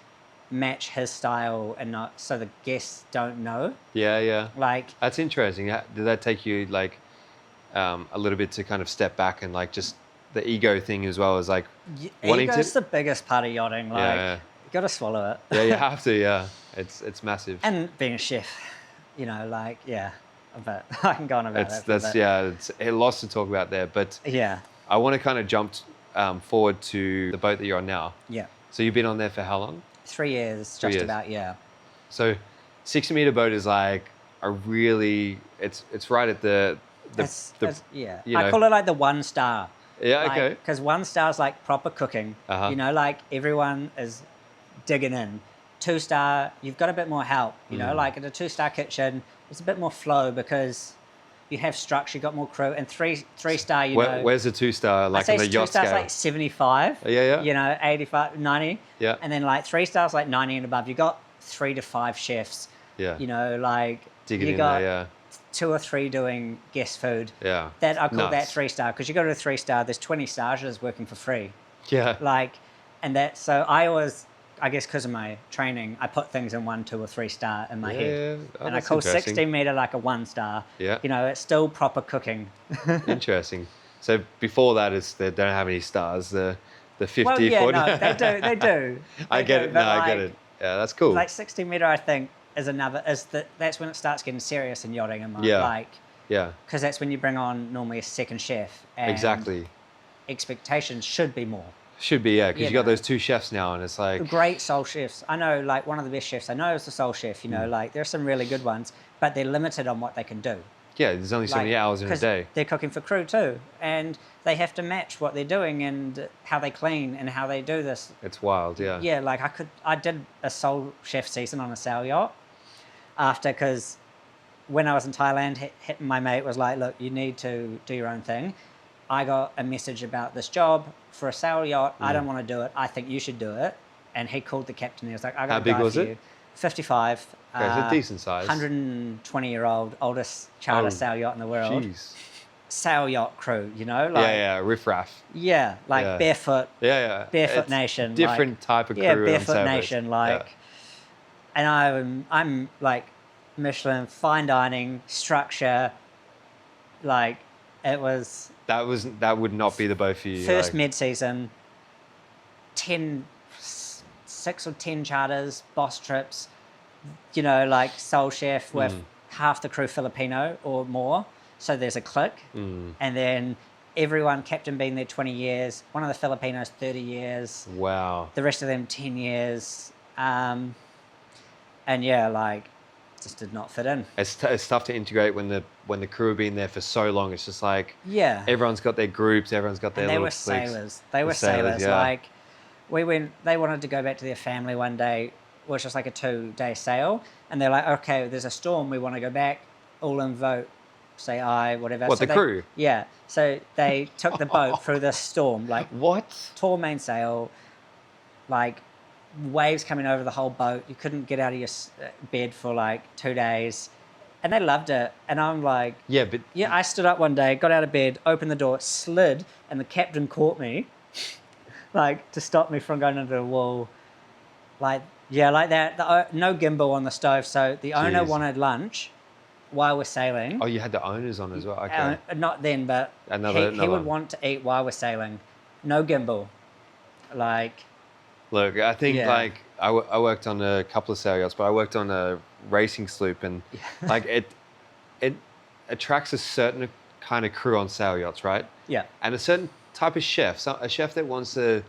Speaker 2: match his style and not so the guests don't know. Yeah. Like,
Speaker 1: that's interesting. Did that take you like a little bit to kind of step back and like just the ego thing as well as like wanting to?
Speaker 2: Ego's the biggest part of yachting. Like, you got to swallow it.
Speaker 1: Yeah, you have to. Yeah, it's massive.
Speaker 2: And being a chef, like but I can go on about that.
Speaker 1: It's lots to talk about there. But I want to kind of jump forward to the boat that you're on now.
Speaker 2: Yeah.
Speaker 1: So you've been on there for how long?
Speaker 2: 3 years, just about. Yeah.
Speaker 1: So 60-meter boat is like a really it's right at the
Speaker 2: I call it like the 1 star.
Speaker 1: Yeah,
Speaker 2: like,
Speaker 1: okay.
Speaker 2: Because 1 star is like proper cooking. Like everyone is digging in. 2 star, you've got a bit more help. Like in a 2-star kitchen, it's a bit more flow because you have structure, you got more crew. And 3 star,
Speaker 1: where's the 2-star? Like on the yacht scale?
Speaker 2: 2 stars like 75.
Speaker 1: Yeah.
Speaker 2: 85, 90.
Speaker 1: Yeah.
Speaker 2: And then like 3 stars like 90 and above. You got 3 to 5 chefs.
Speaker 1: Yeah.
Speaker 2: Like
Speaker 1: digging in
Speaker 2: got
Speaker 1: there.
Speaker 2: 2 or 3 doing guest food.
Speaker 1: Yeah.
Speaker 2: That I call that 3-star because you go to a 3-star, there's 20 stages working for free.
Speaker 1: Yeah.
Speaker 2: Like, and that, so I always, I guess because of my training, I put things in 1, 2 or 3-star in my head.
Speaker 1: Oh,
Speaker 2: and I call 60-meter like a 1-star.
Speaker 1: Yeah.
Speaker 2: It's still proper cooking.
Speaker 1: Interesting. So before that, they don't have any stars. The 50,
Speaker 2: well,
Speaker 1: 40.
Speaker 2: No, they do.
Speaker 1: I get it. No, I get it. Yeah, that's cool.
Speaker 2: Like 60-meter, I think, is that's when it starts getting serious in yachting. And because that's when you bring on normally a second chef. And
Speaker 1: exactly.
Speaker 2: Expectations should be more.
Speaker 1: Should be, because you got those 2 chefs now, and it's like
Speaker 2: great soul chefs. I know, like one of the best chefs I know is the soul chef. Like there's some really good ones, but they're limited on what they can do.
Speaker 1: Yeah, there's only so many hours in a day.
Speaker 2: They're cooking for crew too, and they have to match what they're doing and how they clean and how they do this.
Speaker 1: It's wild, yeah.
Speaker 2: Yeah, like I did a soul chef season on a sail yacht because when I was in Thailand, my mate was like, "Look, you need to do your own thing." I got a message about this job for a sail yacht. I don't want to do it. I think you should do it. And he called the captain. He was like, I got a guy for you. 55.
Speaker 1: Okay, it's a decent size.
Speaker 2: 120-year-old, oldest charter sail yacht in the world.
Speaker 1: Jeez.
Speaker 2: Sail yacht crew, like,
Speaker 1: riff-raff.
Speaker 2: Yeah, like barefoot.
Speaker 1: Yeah.
Speaker 2: Barefoot
Speaker 1: it's
Speaker 2: nation.
Speaker 1: Different type of crew.
Speaker 2: Yeah, barefoot nation, and I'm like Michelin, fine dining, structure, like it was.
Speaker 1: That would not be the boat for you.
Speaker 2: First mid-season, 6 or 10 charters, boss trips, like soul chef with half the crew Filipino or more. So there's a clique. And then everyone, captain being there 20 years, one of the Filipinos 30 years.
Speaker 1: Wow.
Speaker 2: The rest of them 10 years. And just did not fit in.
Speaker 1: It's tough to integrate when the crew have been there for so long. It's just like everyone's got their groups, everyone's got their little cliques.
Speaker 2: They were sailors. Like they wanted to go back to their family one day, which was like a 2-day sail, and they're like, okay, there's a storm, we want to go back. All in vote, say aye, whatever.
Speaker 1: What,
Speaker 2: so
Speaker 1: the crew?
Speaker 2: Yeah. So they took the boat through this storm, like
Speaker 1: what?
Speaker 2: Tall mainsail, like waves coming over the whole boat. You couldn't get out of your bed for like 2 days. And they loved it. And I'm like...
Speaker 1: Yeah, but...
Speaker 2: Yeah, I stood up one day, got out of bed, opened the door, slid, and the captain caught me, like, to stop me from going into the wall. Like that. No gimbal on the stove. So the owner wanted lunch while we're sailing.
Speaker 1: Oh, you had the owners on as well? Okay.
Speaker 2: Not then, but he would want to eat while we're sailing. No gimbal. Like...
Speaker 1: Look, I think I worked on a couple of sail yachts, but I worked on a racing sloop, and like it attracts a certain kind of crew on sail yachts, right?
Speaker 2: Yeah.
Speaker 1: And a certain type of chef, so a chef that wants to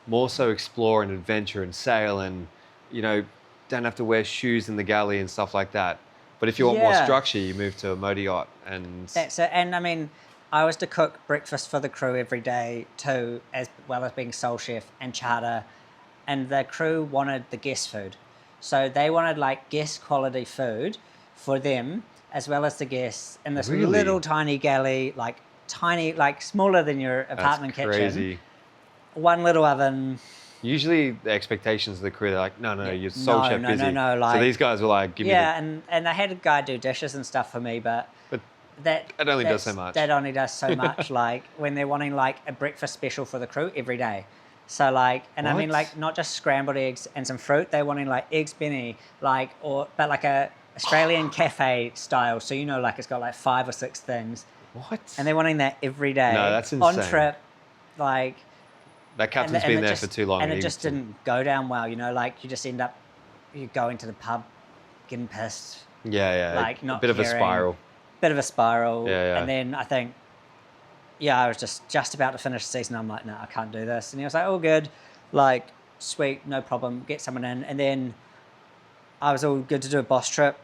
Speaker 1: more so explore and adventure and sail, and don't have to wear shoes in the galley and stuff like that. But if you want more structure, you move to a motor yacht, and
Speaker 2: that's it. And I mean, I was to cook breakfast for the crew every day too, as well as being sole chef and charter. And the crew wanted the guest food, so they wanted like guest quality food for them as well as the guests in this little tiny galley, like tiny, like smaller than your apartment kitchen. One little oven.
Speaker 1: Usually the expectations of the crew, they're like, no, you're sole chef busy.
Speaker 2: No. Like,
Speaker 1: so these guys were like, give me
Speaker 2: and I had a guy do dishes and stuff for me, but that
Speaker 1: only does so much.
Speaker 2: That only does so much. Like when they're wanting like a breakfast special for the crew every day. So like, and I mean like not just scrambled eggs and some fruit. They're wanting like eggs benny, but like a Australian cafe style. So like it's got like 5 or 6 things.
Speaker 1: What?
Speaker 2: And they're wanting that every day.
Speaker 1: No, that's insane.
Speaker 2: On trip, like.
Speaker 1: That captain's been there for too long.
Speaker 2: And it just didn't go down well, like you just end up, you going to the pub, getting pissed.
Speaker 1: Yeah.
Speaker 2: Like not
Speaker 1: a bit of a spiral. Yeah.
Speaker 2: And then I think, I was just about to finish the season. I'm like, no, I can't do this. And he was like, all good. Like, sweet, no problem. Get someone in. And then I was all good to do a boss trip.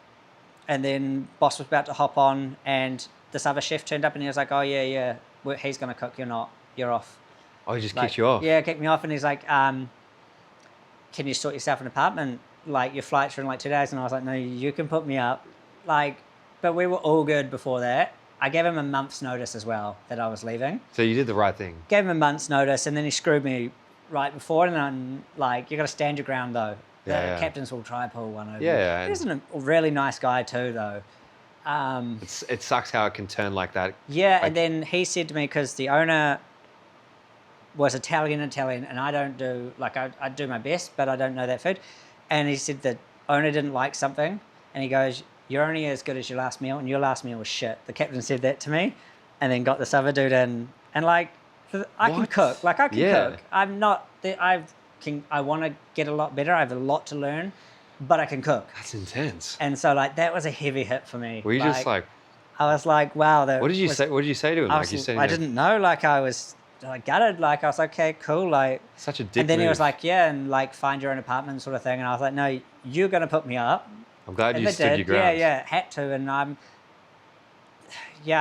Speaker 2: And then boss was about to hop on, and this other chef turned up, and he was like, oh, yeah, he's going to cook. You're not. You're off.
Speaker 1: Oh, he just kicked you off?
Speaker 2: Yeah, kicked me off. And he's like, can you sort yourself an apartment? Like, your flights are in like 2 days. And I was like, no, you can put me up. Like, but we were all good before that. I gave him a month's notice as well that I was leaving.
Speaker 1: So you did the right thing.
Speaker 2: Gave him a month's notice, and then he screwed me right before. And I'm like, you got to stand your ground, though. The captains will try pull one over.
Speaker 1: Yeah.
Speaker 2: He's a really nice guy too, though.
Speaker 1: It sucks how it can turn like that.
Speaker 2: Yeah,
Speaker 1: like,
Speaker 2: and then he said to me, because the owner was Italian, and I don't do, like, I do my best, but I don't know that food. And he said the owner didn't like something, and he goes, you're only as good as your last meal, and your last meal was shit. The captain said that to me, and then got this other dude in, and like, I can cook. Like, I can cook. I'm not, I want to get a lot better. I have a lot to learn, but I can cook.
Speaker 1: That's intense.
Speaker 2: And so, like, that was a heavy hit for me.
Speaker 1: Were you just like...
Speaker 2: I was like, wow.
Speaker 1: What did you say? What did you say to him?
Speaker 2: I didn't know. Like, I was like gutted. Like, I was like, okay, cool. Like,
Speaker 1: such a dick
Speaker 2: And then
Speaker 1: move.
Speaker 2: I was like, yeah, and like find your own apartment sort of thing. And I was like, no, you're going to put me up.
Speaker 1: I'm glad you stood your ground.
Speaker 2: Yeah, had to. And I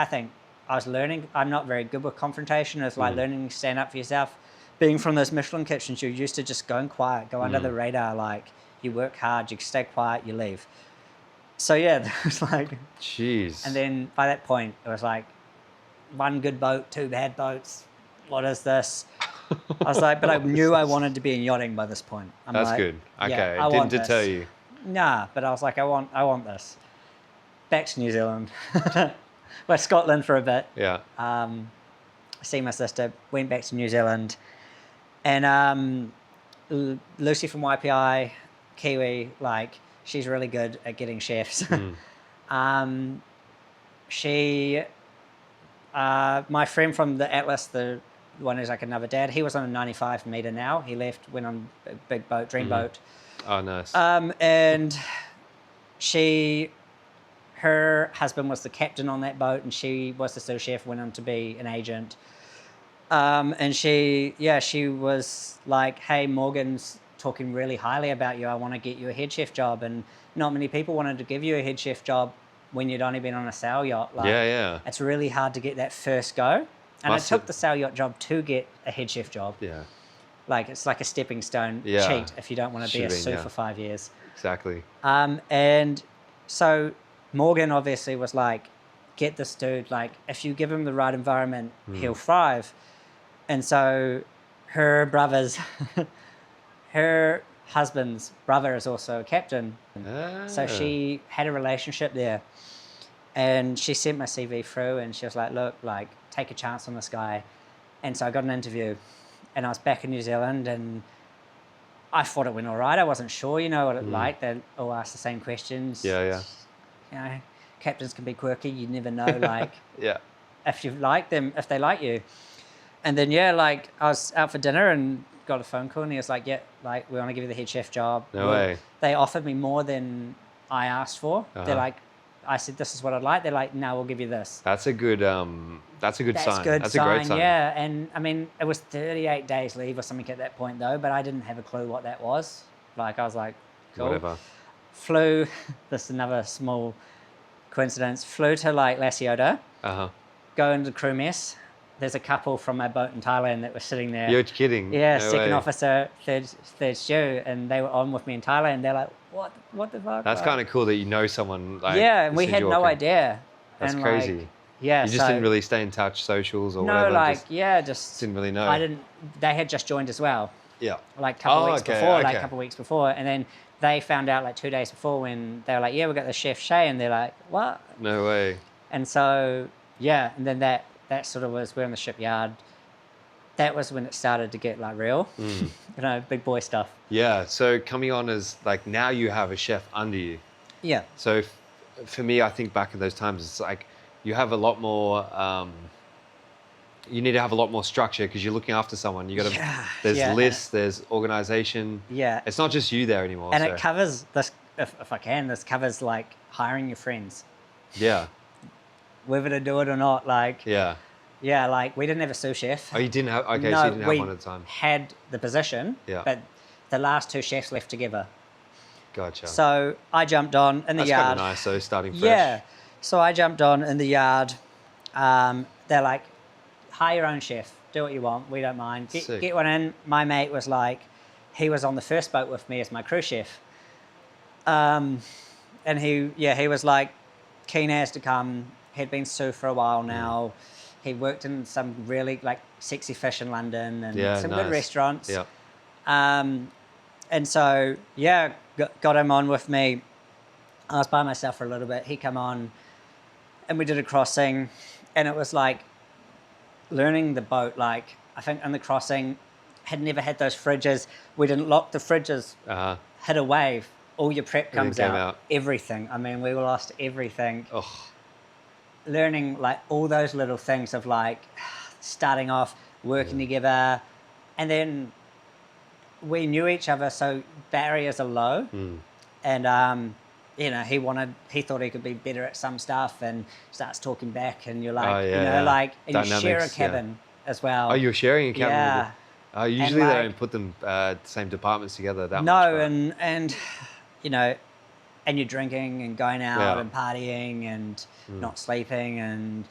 Speaker 2: think I was learning. I'm not very good with confrontation. It's like learning to stand up for yourself. Being from those Michelin kitchens, you're used to just going quiet, go under the radar. Like, you work hard, you stay quiet, you leave. So yeah, it was like...
Speaker 1: Jeez.
Speaker 2: And then by that point, it was like, 1 good boat, 2 bad boats. What is this? I was like, but I knew I wanted to be in yachting by this point.
Speaker 1: That's like, good. Okay, it didn't deter you.
Speaker 2: Nah, but I was like, I want this. Back to New Zealand. Well, Scotland for a bit.
Speaker 1: Yeah.
Speaker 2: See my sister, went back to New Zealand. And Lucy from YPI, Kiwi, like, she's really good at getting chefs. My friend from the Atlas, the one who's like another dad, he was on a 95 meter now. He left, went on a big boat, dream boat.
Speaker 1: Oh, nice.
Speaker 2: And her husband was the captain on that boat, and she was the sous chef, went on to be an agent. And she was like, hey, Morgan's talking really highly about you. I want to get you a head chef job. And not many people wanted to give you a head chef job when you'd only been on a sail yacht. Like, it's really hard to get that first go. And I took the sail yacht job to get a head chef job.
Speaker 1: Yeah.
Speaker 2: Like, it's like a stepping stone cheat if you don't want to be a sous for 5 years.
Speaker 1: Exactly.
Speaker 2: And so Morgan obviously was like, get this dude, like, if you give him the right environment, he'll thrive. And so her husband's brother is also a captain. So she had a relationship there. And she sent my CV through, and she was like, look, like, take a chance on this guy. And so I got an interview, and I was back in New Zealand, and I thought it went all right. I wasn't sure, what it like. They all asked the same questions.
Speaker 1: Yeah.
Speaker 2: Captains can be quirky. You never know, like,
Speaker 1: if
Speaker 2: you like them, if they like you. And then, I was out for dinner, and got a phone call and he was like, yeah, like we want to give you the head chef job.
Speaker 1: No way.
Speaker 2: They offered me more than I asked for.
Speaker 1: Uh-huh.
Speaker 2: They're like, I said, this is what I'd like. They're like, no, we'll give you this.
Speaker 1: That's a good sign. That's a great sign.
Speaker 2: Yeah. And I mean, it was 38 days leave or something at that point though, but I didn't have a clue what that was. Like, I was like, cool.
Speaker 1: Whatever.
Speaker 2: Flew, this is another small coincidence, flew to like La Cioto, go into crew mess. There's a couple from my boat in Thailand that were sitting there.
Speaker 1: You're kidding.
Speaker 2: Yeah,
Speaker 1: no
Speaker 2: second
Speaker 1: way.
Speaker 2: officer, third stew, and they were on with me in Thailand. They're like, what the fuck?
Speaker 1: That's kind of cool that you know someone. Like,
Speaker 2: yeah, and we had no idea.
Speaker 1: That's
Speaker 2: and
Speaker 1: crazy.
Speaker 2: Like, yeah,
Speaker 1: you just didn't really stay in touch, socials or
Speaker 2: no,
Speaker 1: whatever.
Speaker 2: like
Speaker 1: just didn't really know.
Speaker 2: I didn't. They had just joined as well.
Speaker 1: Yeah.
Speaker 2: Like a couple weeks before, and then they found out like 2 days before when they were like, yeah, we got the chef Shay, and they're like, what?
Speaker 1: No way.
Speaker 2: And so yeah, and then that sort of was, we're in the shipyard. That was when it started to get like real, you know, big boy stuff.
Speaker 1: Yeah. So coming on as like, now you have a chef under you.
Speaker 2: Yeah.
Speaker 1: So for me, I think back in those times, it's like you have a lot more. You need to have a lot more structure because you're looking after someone. You got to. There's lists. There's organization.
Speaker 2: Yeah.
Speaker 1: It's not just you there anymore.
Speaker 2: And it covers this. If I can, this covers like hiring your friends.
Speaker 1: Yeah.
Speaker 2: Whether to do it or not, like.
Speaker 1: Yeah.
Speaker 2: Yeah, like we didn't have a sous chef.
Speaker 1: Oh, you didn't have. Okay,
Speaker 2: no,
Speaker 1: so you didn't have one at the time.
Speaker 2: Had the position.
Speaker 1: Yeah.
Speaker 2: But the last two chefs left together.
Speaker 1: Gotcha.
Speaker 2: So I jumped on in the yard.
Speaker 1: That's kind of nice, though, starting fresh.
Speaker 2: Yeah. So I jumped on in the yard. They're like, hire your own chef. Do what you want. We don't mind. Get one in. My mate was like, he was on the first boat with me as my crew chef. And he was like keen as to come. He'd been sous for a while now. He worked in some really like sexy fish in London and some good restaurants.
Speaker 1: Yeah.
Speaker 2: And so, yeah, got him on with me. I was by myself for a little bit. He come on and we did a crossing, and it was like learning the boat. Like, I think in the crossing, had never had those fridges. We didn't lock the fridges. Hit a wave. All your prep comes out. Everything. I mean, we lost everything.
Speaker 1: Oh.
Speaker 2: Learning like all those little things of like starting off, working together, and then we knew each other, so barriers are low. And you know, he thought he could be better at some stuff and starts talking back, and you're like, like, and Dynamics, you share a cabin as well.
Speaker 1: Oh, you're sharing a cabin.
Speaker 2: Yeah.
Speaker 1: Usually they don't put them same departments together that much.
Speaker 2: No, and you know, and you're drinking and going out and partying and not sleeping and,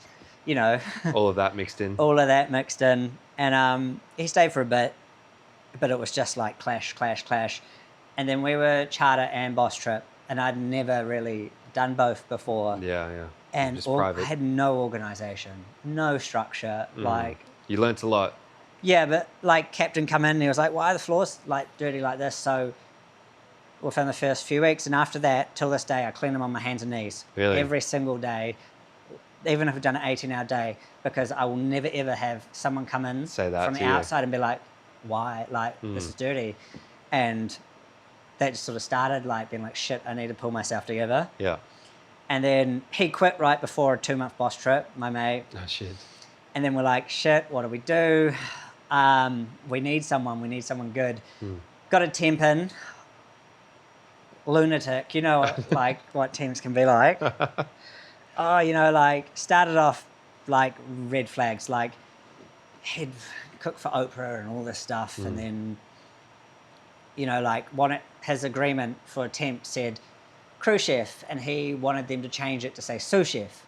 Speaker 2: you know.
Speaker 1: all of that mixed in.
Speaker 2: All of that mixed in. And he stayed for a bit, but it was just like clash. And then we were charter and boss trip, and I'd never really done both before.
Speaker 1: Yeah.
Speaker 2: And I had no organisation, no structure. Like,
Speaker 1: you learnt a lot.
Speaker 2: Yeah, but like captain come in and he was like, why are the floors like dirty like this? So within the first few weeks, and after that, till this day, I clean them on my hands and knees.
Speaker 1: Really?
Speaker 2: Every single day, even if I've done an 18-hour day, because I will never, ever have someone come in from the outside and be like, why? Like, this is dirty. And that just sort of started like being like, shit, I need to pull myself together.
Speaker 1: Yeah.
Speaker 2: And then he quit right before a 2-month boss trip, my mate.
Speaker 1: Oh, shit.
Speaker 2: And then we're like, shit, what do we do? We need someone good. Got a temp in. Lunatic, you know, like what teams can be like. Oh, you know, like started off like red flags, like he'd cook for Oprah and all this stuff, and then, you know, like his agreement for a temp said crew chef, and he wanted them to change it to say sous chef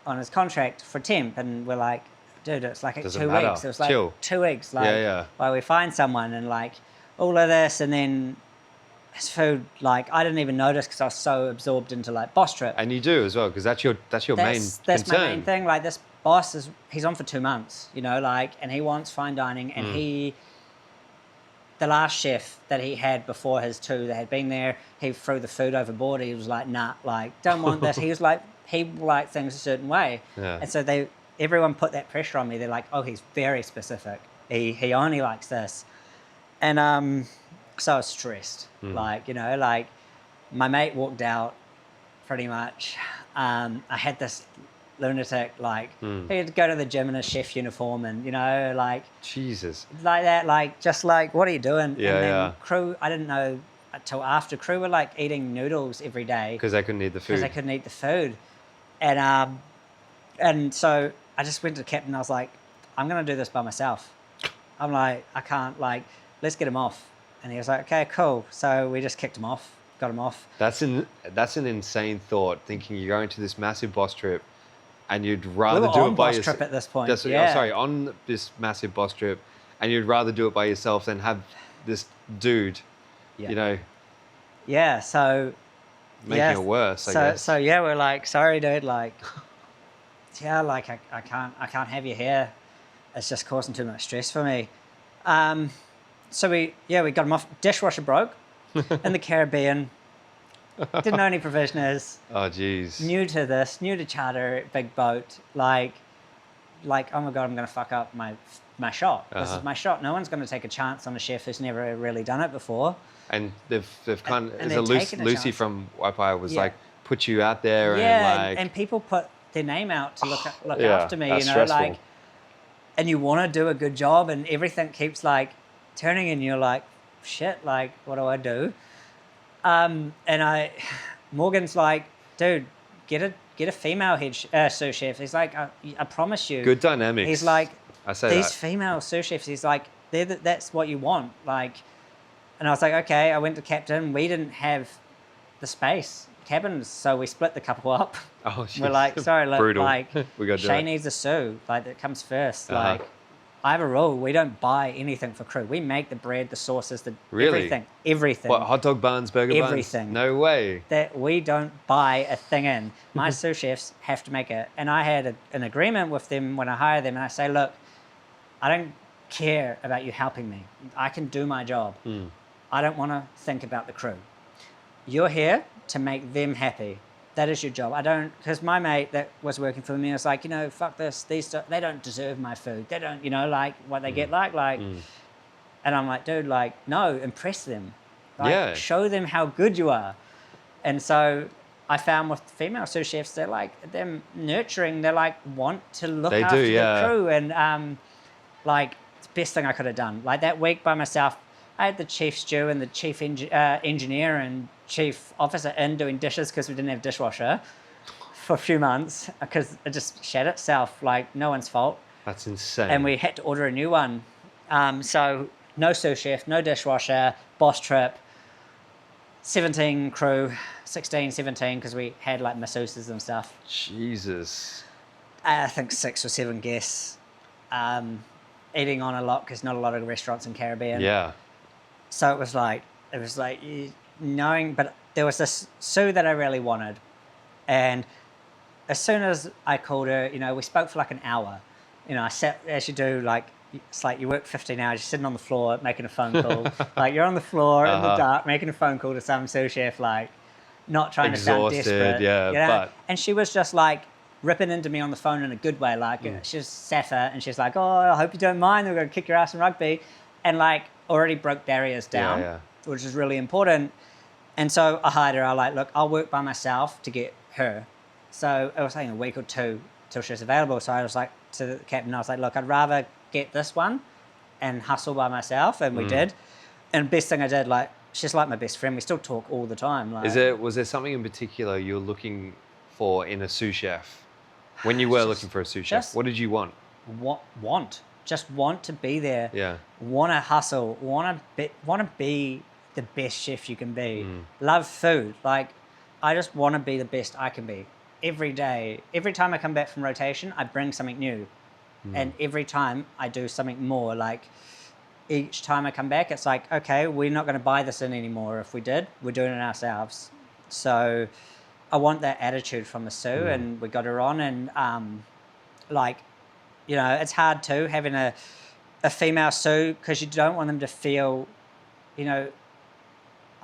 Speaker 2: on his contract for temp, and we're like, dude, it's like 2 weeks. It was like 2 weeks, like while we find someone, and like all of this, and then his food, like I didn't even notice because I was so absorbed into like boss trip.
Speaker 1: And you do as well, because that's your main concern.
Speaker 2: That's my main thing. Like this boss he's on for 2 months, you know, like, and he wants fine dining, and the last chef that he had before his two that had been there, he threw the food overboard. He was like, nah, like don't want this. He was like, he liked things a certain way, and so everyone put that pressure on me. They're like, oh, he's very specific. He only likes this, and so I was stressed. Like, you know, like my mate walked out pretty much. I had this lunatic, like he'd go to the gym in a chef uniform and, you know, like
Speaker 1: Jesus,
Speaker 2: like that, like just like, what are you doing?
Speaker 1: Yeah,
Speaker 2: and then
Speaker 1: yeah.
Speaker 2: crew, I didn't know until after, crew were like eating noodles every day
Speaker 1: because they couldn't eat the
Speaker 2: because they
Speaker 1: food.
Speaker 2: couldn't eat the food. And so I just went to the captain. I was like, I'm gonna do this by myself. I'm like, I can't, like, let's get him off. And he was like, okay, cool. So we just kicked him off, got him off.
Speaker 1: That's an insane thought. Thinking you're going to this massive boss trip, and you'd rather do it by yourself.
Speaker 2: Trip at this point.
Speaker 1: On this massive boss trip, and you'd rather do it by yourself than have this dude, you know.
Speaker 2: Yeah. So.
Speaker 1: Making it worse, I guess.
Speaker 2: So yeah, we're like, sorry, dude. Like, yeah, like I can't have you here. It's just causing too much stress for me. So we got him off. Dishwasher broke in the Caribbean. Didn't know any provisioners.
Speaker 1: Oh, jeez.
Speaker 2: New to charter, big boat. Like, oh my God, I'm going to fuck up my shot. This is my shot. No one's going to take a chance on a chef who's never really done it before.
Speaker 1: And they've kind of,
Speaker 2: taken a
Speaker 1: Lucy
Speaker 2: chance.
Speaker 1: from Waipai was like, put you out there and like.
Speaker 2: And people put their name out to look after me, you know,
Speaker 1: stressful.
Speaker 2: like, and you want to do a good job and everything keeps like turning and you're like, shit, like, what do I do? And Morgan's like, dude, get a female head sous chef. He's like, I promise you.
Speaker 1: Good dynamics.
Speaker 2: He's like,
Speaker 1: I say
Speaker 2: these
Speaker 1: that.
Speaker 2: female sous chefs, he's like, that's what you want. Like, and I was like, okay, I went to captain. We didn't have the space cabins, so we split the couple up.
Speaker 1: Oh, shit.
Speaker 2: We're like, sorry, look,
Speaker 1: Brutal.
Speaker 2: like,
Speaker 1: We got
Speaker 2: Shay needs a sous. Like, that comes first.
Speaker 1: Uh-huh.
Speaker 2: Like, I have a rule. We don't buy anything for crew. We make the bread, the sauces,
Speaker 1: Really?
Speaker 2: everything.
Speaker 1: What, hot dog buns, burger buns?
Speaker 2: Everything.
Speaker 1: No way.
Speaker 2: That we don't buy a thing in. My sous chefs have to make it. And I had an agreement with them when I hired them, and I say, look, I don't care about you helping me. I can do my job. I don't want to think about the crew. You're here to make them happy. That is your job. I don't, because my mate that was working for me was like, you know, fuck this. They don't deserve my food. They don't, you know, like what they get like. And I'm like, dude, like, no, impress them. Like, show them how good you are. And so I found with female sous chefs, they're nurturing. They're like, want to look after the crew. And like, it's the best thing I could have done. Like that week by myself, I had the chief stew and the chief engineer and chief officer in doing dishes because we didn't have dishwasher for a few months because it just shat itself, like no one's fault.
Speaker 1: That's insane.
Speaker 2: And we had to order a new one. So no sous chef, no dishwasher, boss trip, 17 crew, 16, 17 because we had like masseuses and stuff.
Speaker 1: Jesus.
Speaker 2: I think 6 or 7 guests. Eating on a lot because not a lot of restaurants in Caribbean.
Speaker 1: Yeah.
Speaker 2: So it was like knowing, but there was this sous that I really wanted. And as soon as I called her, you know, we spoke for like an hour. You know, I sat, as you do, like, it's like you work 15 hours, you're sitting on the floor making a phone call. Like you're on the floor in the dark making a phone call to some sous chef, like not trying to sound desperate.
Speaker 1: Yeah,
Speaker 2: you know?
Speaker 1: but...
Speaker 2: And she was just like ripping into me on the phone in a good way. Like she's Safa and she's like, oh, I hope you don't mind. We're going to kick your ass in rugby. And like already broke barriers down, which is really important. And so I hired her. I like, look, I'll work by myself to get her. So it was like a week or two till she was available. So I was like to the captain, I was like, look, I'd rather get this one and hustle by myself. And we did. And best thing I did, like, she's like my best friend. We still talk all the time. Like,
Speaker 1: was there something in particular you were looking for in a sous chef? When you were looking for a sous chef, what did you want? Just want to be there. Yeah. Want to hustle. Want to be the best chef you can be. Love food. Like, I just want to be the best I can be. Every day, every time I come back from rotation, I bring something new. And every time I do something more. Like, each time I come back, it's like, okay, we're not going to buy this in anymore. If we did, we're doing it ourselves. So I want that attitude from the sous, and we got her on. And like, you know, it's hard too having a female sous because you don't want them to feel, you know,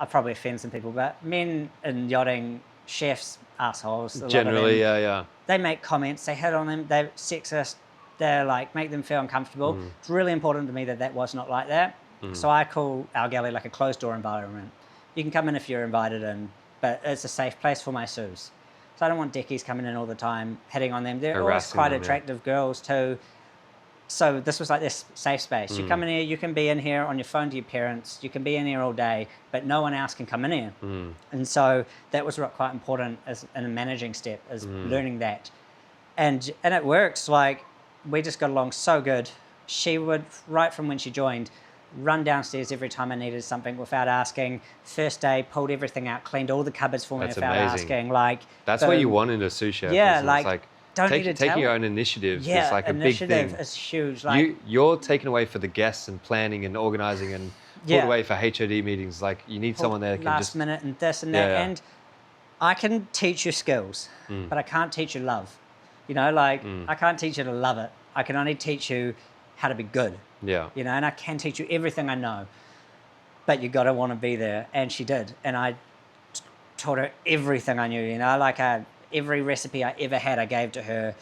Speaker 1: I probably offend some people, but men in yachting, chefs, assholes. Generally, yeah.
Speaker 2: They make comments, they hit on them, they're sexist, they're like, make them feel uncomfortable. It's really important to me that was not like that. So I call our galley like a closed door environment. You can come in if you're invited in, but it's a safe place for my sous. It's So I don't want deckies coming in all the time, hitting on them. They're always
Speaker 1: Harassing
Speaker 2: quite
Speaker 1: them,
Speaker 2: attractive girls too. So this was like this safe space. You come in here, you can be in here on your phone to your parents, you can be in here all day, but no one else can come in here. And so that was quite important as in a managing step, is learning that. And it works. Like, we just got along so good. She would, right from when she joined, run downstairs every time I needed something without asking. First day, pulled everything out, cleaned all the cupboards for me without asking. Like,
Speaker 1: that's what you want in a sous chef.
Speaker 2: Yeah,
Speaker 1: like
Speaker 2: don't need to
Speaker 1: taking
Speaker 2: tell
Speaker 1: your
Speaker 2: it.
Speaker 1: own initiatives
Speaker 2: Yeah,
Speaker 1: is like a big thing.
Speaker 2: initiative is huge. Like,
Speaker 1: you're taken away for the guests and planning and organizing and pulled away for HOD meetings. Like, you need someone there that can
Speaker 2: last
Speaker 1: just
Speaker 2: minute and this and that. And I can teach you skills, but I can't teach you love. You know, like, I can't teach you to love it. I can only teach you how to be good.
Speaker 1: Yeah.
Speaker 2: You know, and I can teach you everything I know, but you got to want to be there. And she did. And I taught her everything I knew, you know, like every recipe I ever had, I gave to her.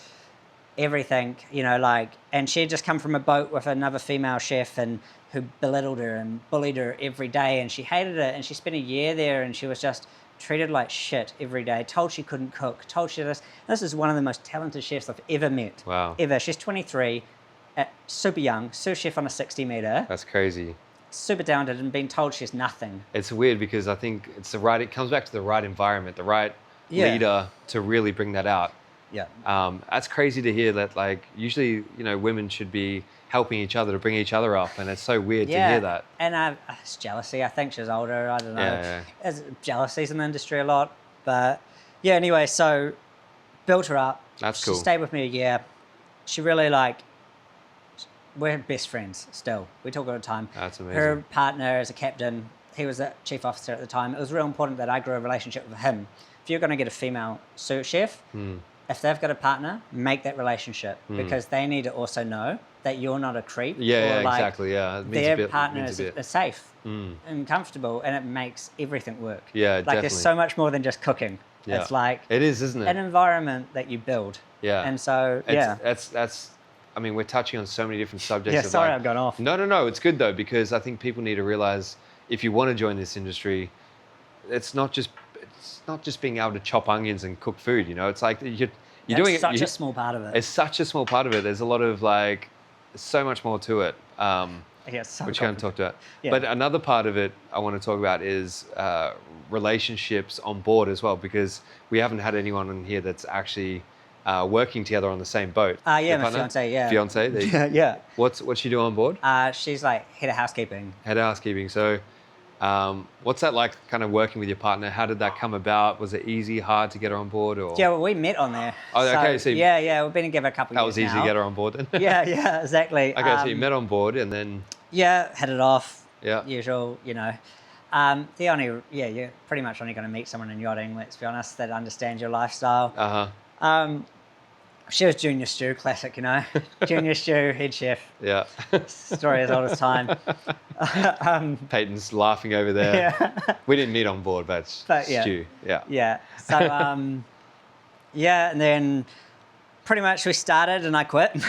Speaker 2: Everything, you know, like, and she had just come from a boat with another female chef and who belittled her and bullied her every day, and she hated it. And she spent a year there, and she was just treated like shit every day, told she couldn't cook, told she this. This is one of the most talented chefs I've ever met.
Speaker 1: Wow.
Speaker 2: Ever. She's 23, super young, sous chef on a 60-meter.
Speaker 1: That's crazy.
Speaker 2: Super talented, and being told she's nothing.
Speaker 1: It's weird because I think it comes back to the right environment, the right leader to really bring that out.
Speaker 2: Yeah.
Speaker 1: That's crazy to hear that, like, usually, you know, women should be helping each other to bring each other up, and it's so weird to hear that.
Speaker 2: And it's jealousy. I think she's older. I don't know.
Speaker 1: Yeah.
Speaker 2: There's jealousies in the industry a lot. But yeah, anyway, so built her up.
Speaker 1: That's cool.
Speaker 2: She stayed with me a year. She really, we're best friends still. We talk all the time.
Speaker 1: That's amazing.
Speaker 2: Her partner is a captain. He was a chief officer at the time. It was real important that I grew a relationship with him. If you're going to get a female sous chef, if they've got a partner, make that relationship, because they need to also know that you're not a creep.
Speaker 1: Exactly. Yeah,
Speaker 2: their partner is safe and comfortable, and it makes everything work.
Speaker 1: Yeah,
Speaker 2: like,
Speaker 1: definitely.
Speaker 2: there's so much more than just cooking.
Speaker 1: Yeah.
Speaker 2: It's like,
Speaker 1: it is, isn't it?
Speaker 2: An environment that you build.
Speaker 1: Yeah.
Speaker 2: And so
Speaker 1: that's. I mean, we're touching on so many different subjects.
Speaker 2: Yeah, sorry, I've gone off.
Speaker 1: No. It's good though, because I think people need to realize, if you want to join this industry, it's not just being able to chop onions and cook food. You know, it's like you're doing it.
Speaker 2: Such a small part of it.
Speaker 1: It's such a small part of it. There's a lot of so much more to it.
Speaker 2: So
Speaker 1: which I haven't talked about.
Speaker 2: Yeah.
Speaker 1: But another part of it I want to talk about is relationships on board as well, because we haven't had anyone in here that's actually working together on the same boat.
Speaker 2: Yeah, my fiance. Yeah.
Speaker 1: Fiance.
Speaker 2: Yeah.
Speaker 1: What's she do on board?
Speaker 2: She's like head of housekeeping.
Speaker 1: Head of housekeeping. So, what's that like? Kind of working with your partner. How did that come about? Was it easy, hard to get her on board, or?
Speaker 2: Yeah, well, we met on there.
Speaker 1: Oh, okay. So
Speaker 2: yeah, we've been together a couple of years
Speaker 1: that was easy
Speaker 2: now.
Speaker 1: to get her on board then.
Speaker 2: yeah, exactly.
Speaker 1: Okay, so you met on board and then.
Speaker 2: Yeah, hit it off.
Speaker 1: Yeah.
Speaker 2: Usual, you know. You're pretty much only going to meet someone in yachting, let's be honest, that understands your lifestyle. She was junior stew, classic, you know. Junior stew, head chef.
Speaker 1: Yeah.
Speaker 2: Story as old as time.
Speaker 1: Peyton's laughing over there.
Speaker 2: Yeah.
Speaker 1: We didn't meet on board, but stew. Yeah.
Speaker 2: Yeah. So, and then pretty much we started and I quit.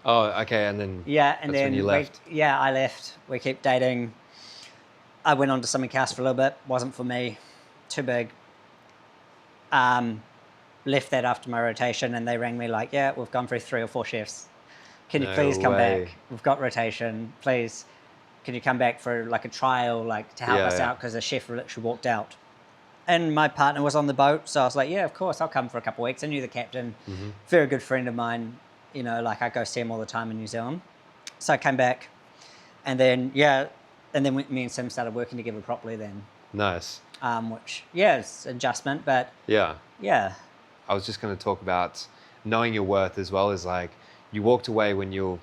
Speaker 1: Oh, okay, and then.
Speaker 2: Yeah, and
Speaker 1: that's
Speaker 2: then
Speaker 1: when you left.
Speaker 2: I left. We kept dating. I went on to something else for a little bit. Wasn't for me. Too big. Left that after my rotation, and they rang me like, yeah, we've gone through 3 or 4 chefs. Can you please come back? We've got rotation. Please, can you come back for like a trial, like to help us out, because the chef literally walked out. And my partner was on the boat, so I was like, yeah, of course, I'll come for a couple of weeks. I knew the captain, very good friend of mine. You know, like I go see him all the time in New Zealand. So I came back, and then me and Sim started working together properly then.
Speaker 1: Nice.
Speaker 2: Which, it's adjustment, but
Speaker 1: yeah.
Speaker 2: I
Speaker 1: was just going to talk about knowing your worth as well, as like you walked away when you're,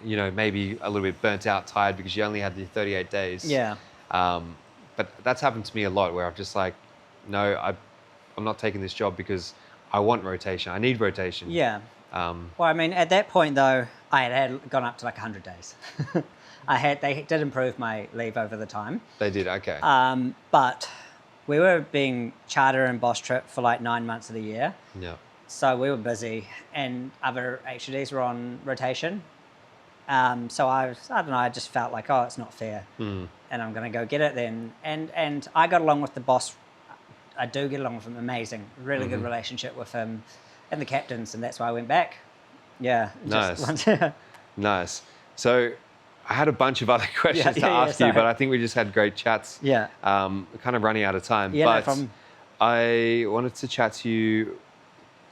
Speaker 1: you know, maybe a little bit burnt out, tired, because you only had the 38 days.
Speaker 2: Yeah.
Speaker 1: But that's happened to me a lot, where I'm just like, no, I'm not taking this job because I want rotation. I need rotation.
Speaker 2: Yeah. Well, I mean, at that point though, I had gone up to like 100 days. They did improve my leave over the time.
Speaker 1: They did, okay.
Speaker 2: But we were being charter and boss trip for like 9 months of the year.
Speaker 1: Yeah.
Speaker 2: So we were busy, and other HDs were on rotation. So I don't know, I just felt like, it's not fair. And I'm going to go get it then. And I got along with the boss I do get along with him amazing, really good relationship with him and the captains, and that's why I went back. Yeah.
Speaker 1: Nice. Nice. So I had a bunch of other questions to ask you, but I think we just had great chats.
Speaker 2: Yeah.
Speaker 1: We're kind of running out of time.
Speaker 2: Yeah,
Speaker 1: but
Speaker 2: no problem.
Speaker 1: I wanted to chat to you.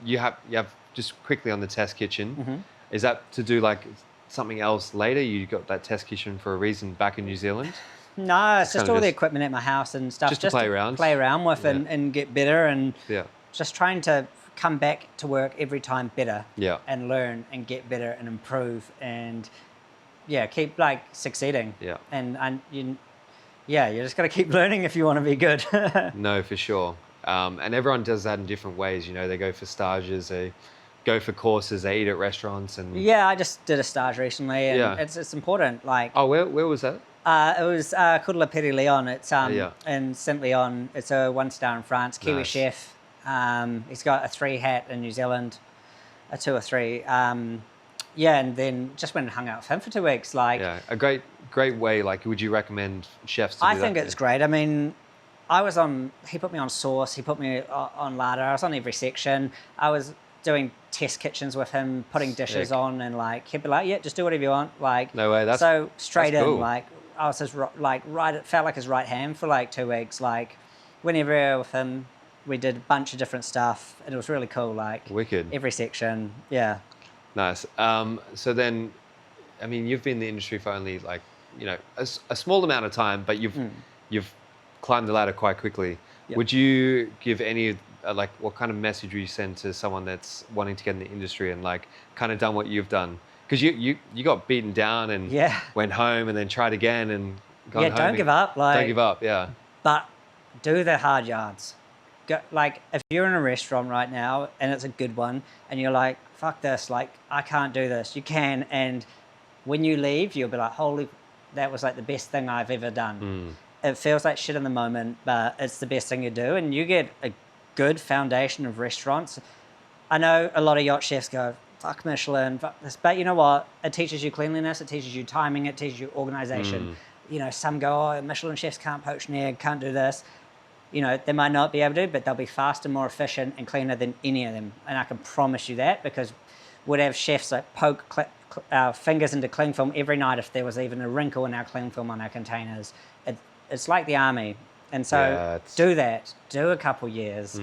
Speaker 1: You have just quickly on the test kitchen. Is that to do like something else later? You got that test kitchen for a reason back in New Zealand?
Speaker 2: No, it's just all the equipment at my house and stuff.
Speaker 1: Just to play around?
Speaker 2: Play around with and get better, and just trying to come back to work every time better.
Speaker 1: Yeah.
Speaker 2: And learn and get better and improve and keep like succeeding.
Speaker 1: Yeah.
Speaker 2: And you just got to keep learning if you want to be good.
Speaker 1: No, for sure. And everyone does that in different ways. You know, they go for stages, they go for courses, they eat at restaurants, and
Speaker 2: I just did a stage recently, and it's important. Like,
Speaker 1: oh, where was that?
Speaker 2: It was called Le Petit Lion. It's in Saint Leon. It's a 1-star in France. Kiwi chef. He's got a 3 hat in New Zealand, a 2 or 3. And then just went and hung out with him for 2 weeks. Like,
Speaker 1: a great way. Like, would you recommend chefs to do that?
Speaker 2: I think it's great. I mean, he put me on sauce, he put me on larder. I was on every section. I was doing test kitchens with him, putting dishes on, and like he'd be like, "Yeah, just do whatever you want." Like,
Speaker 1: no way. That's
Speaker 2: so straight
Speaker 1: that's
Speaker 2: in.
Speaker 1: Cool.
Speaker 2: Like, I was his it felt like his right hand for like 2 weeks. Like, whenever with him, we did a bunch of different stuff, and it was really cool. Like,
Speaker 1: wicked.
Speaker 2: Every section, yeah.
Speaker 1: Nice. So then, I mean, you've been in the industry for only like, you know, a small amount of time, but you've climbed the ladder quite quickly. Yep. Would you give any like what kind of message would you send to someone that's wanting to get in the industry and like kind of done what you've done? Because you got beaten down and went home and then tried again and gone home.
Speaker 2: Don't give up. Like,
Speaker 1: don't give up. Yeah.
Speaker 2: But do the hard yards. Like, if you're in a restaurant right now and it's a good one and you're like, fuck this, like, I can't do this. You can, and when you leave, you'll be like, holy, that was like the best thing I've ever done. It feels like shit in the moment, but it's the best thing you do, and you get a good foundation of restaurants. I know a lot of yacht chefs go, fuck Michelin, fuck this, but you know what? It teaches you cleanliness, it teaches you timing, it teaches you organization. You know, some go, oh, Michelin chefs can't poach an egg, can't do this. You know, they might not be able to, but they'll be faster, more efficient, and cleaner than any of them. And I can promise you that, because we'd have chefs like poke our fingers into cling film every night if there was even a wrinkle in our cling film on our containers. It's like the army. And so do that. Do a couple years.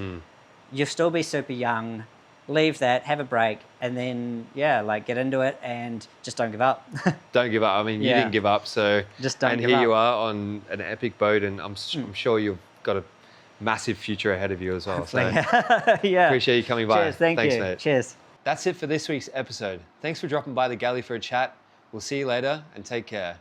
Speaker 2: You'll still be super young. Leave that, have a break, and then, like, get into it and just don't give up.
Speaker 1: Don't give up. I mean, you didn't give up, so...
Speaker 2: Just don't give up.
Speaker 1: And here you are on an epic boat, and I'm sure you've got a massive future ahead of you as well. So appreciate you coming by.
Speaker 2: Cheers, thanks,
Speaker 1: mate.
Speaker 2: Cheers.
Speaker 1: That's it for this week's episode. Thanks for dropping by the galley for a chat. We'll see you later, and take care.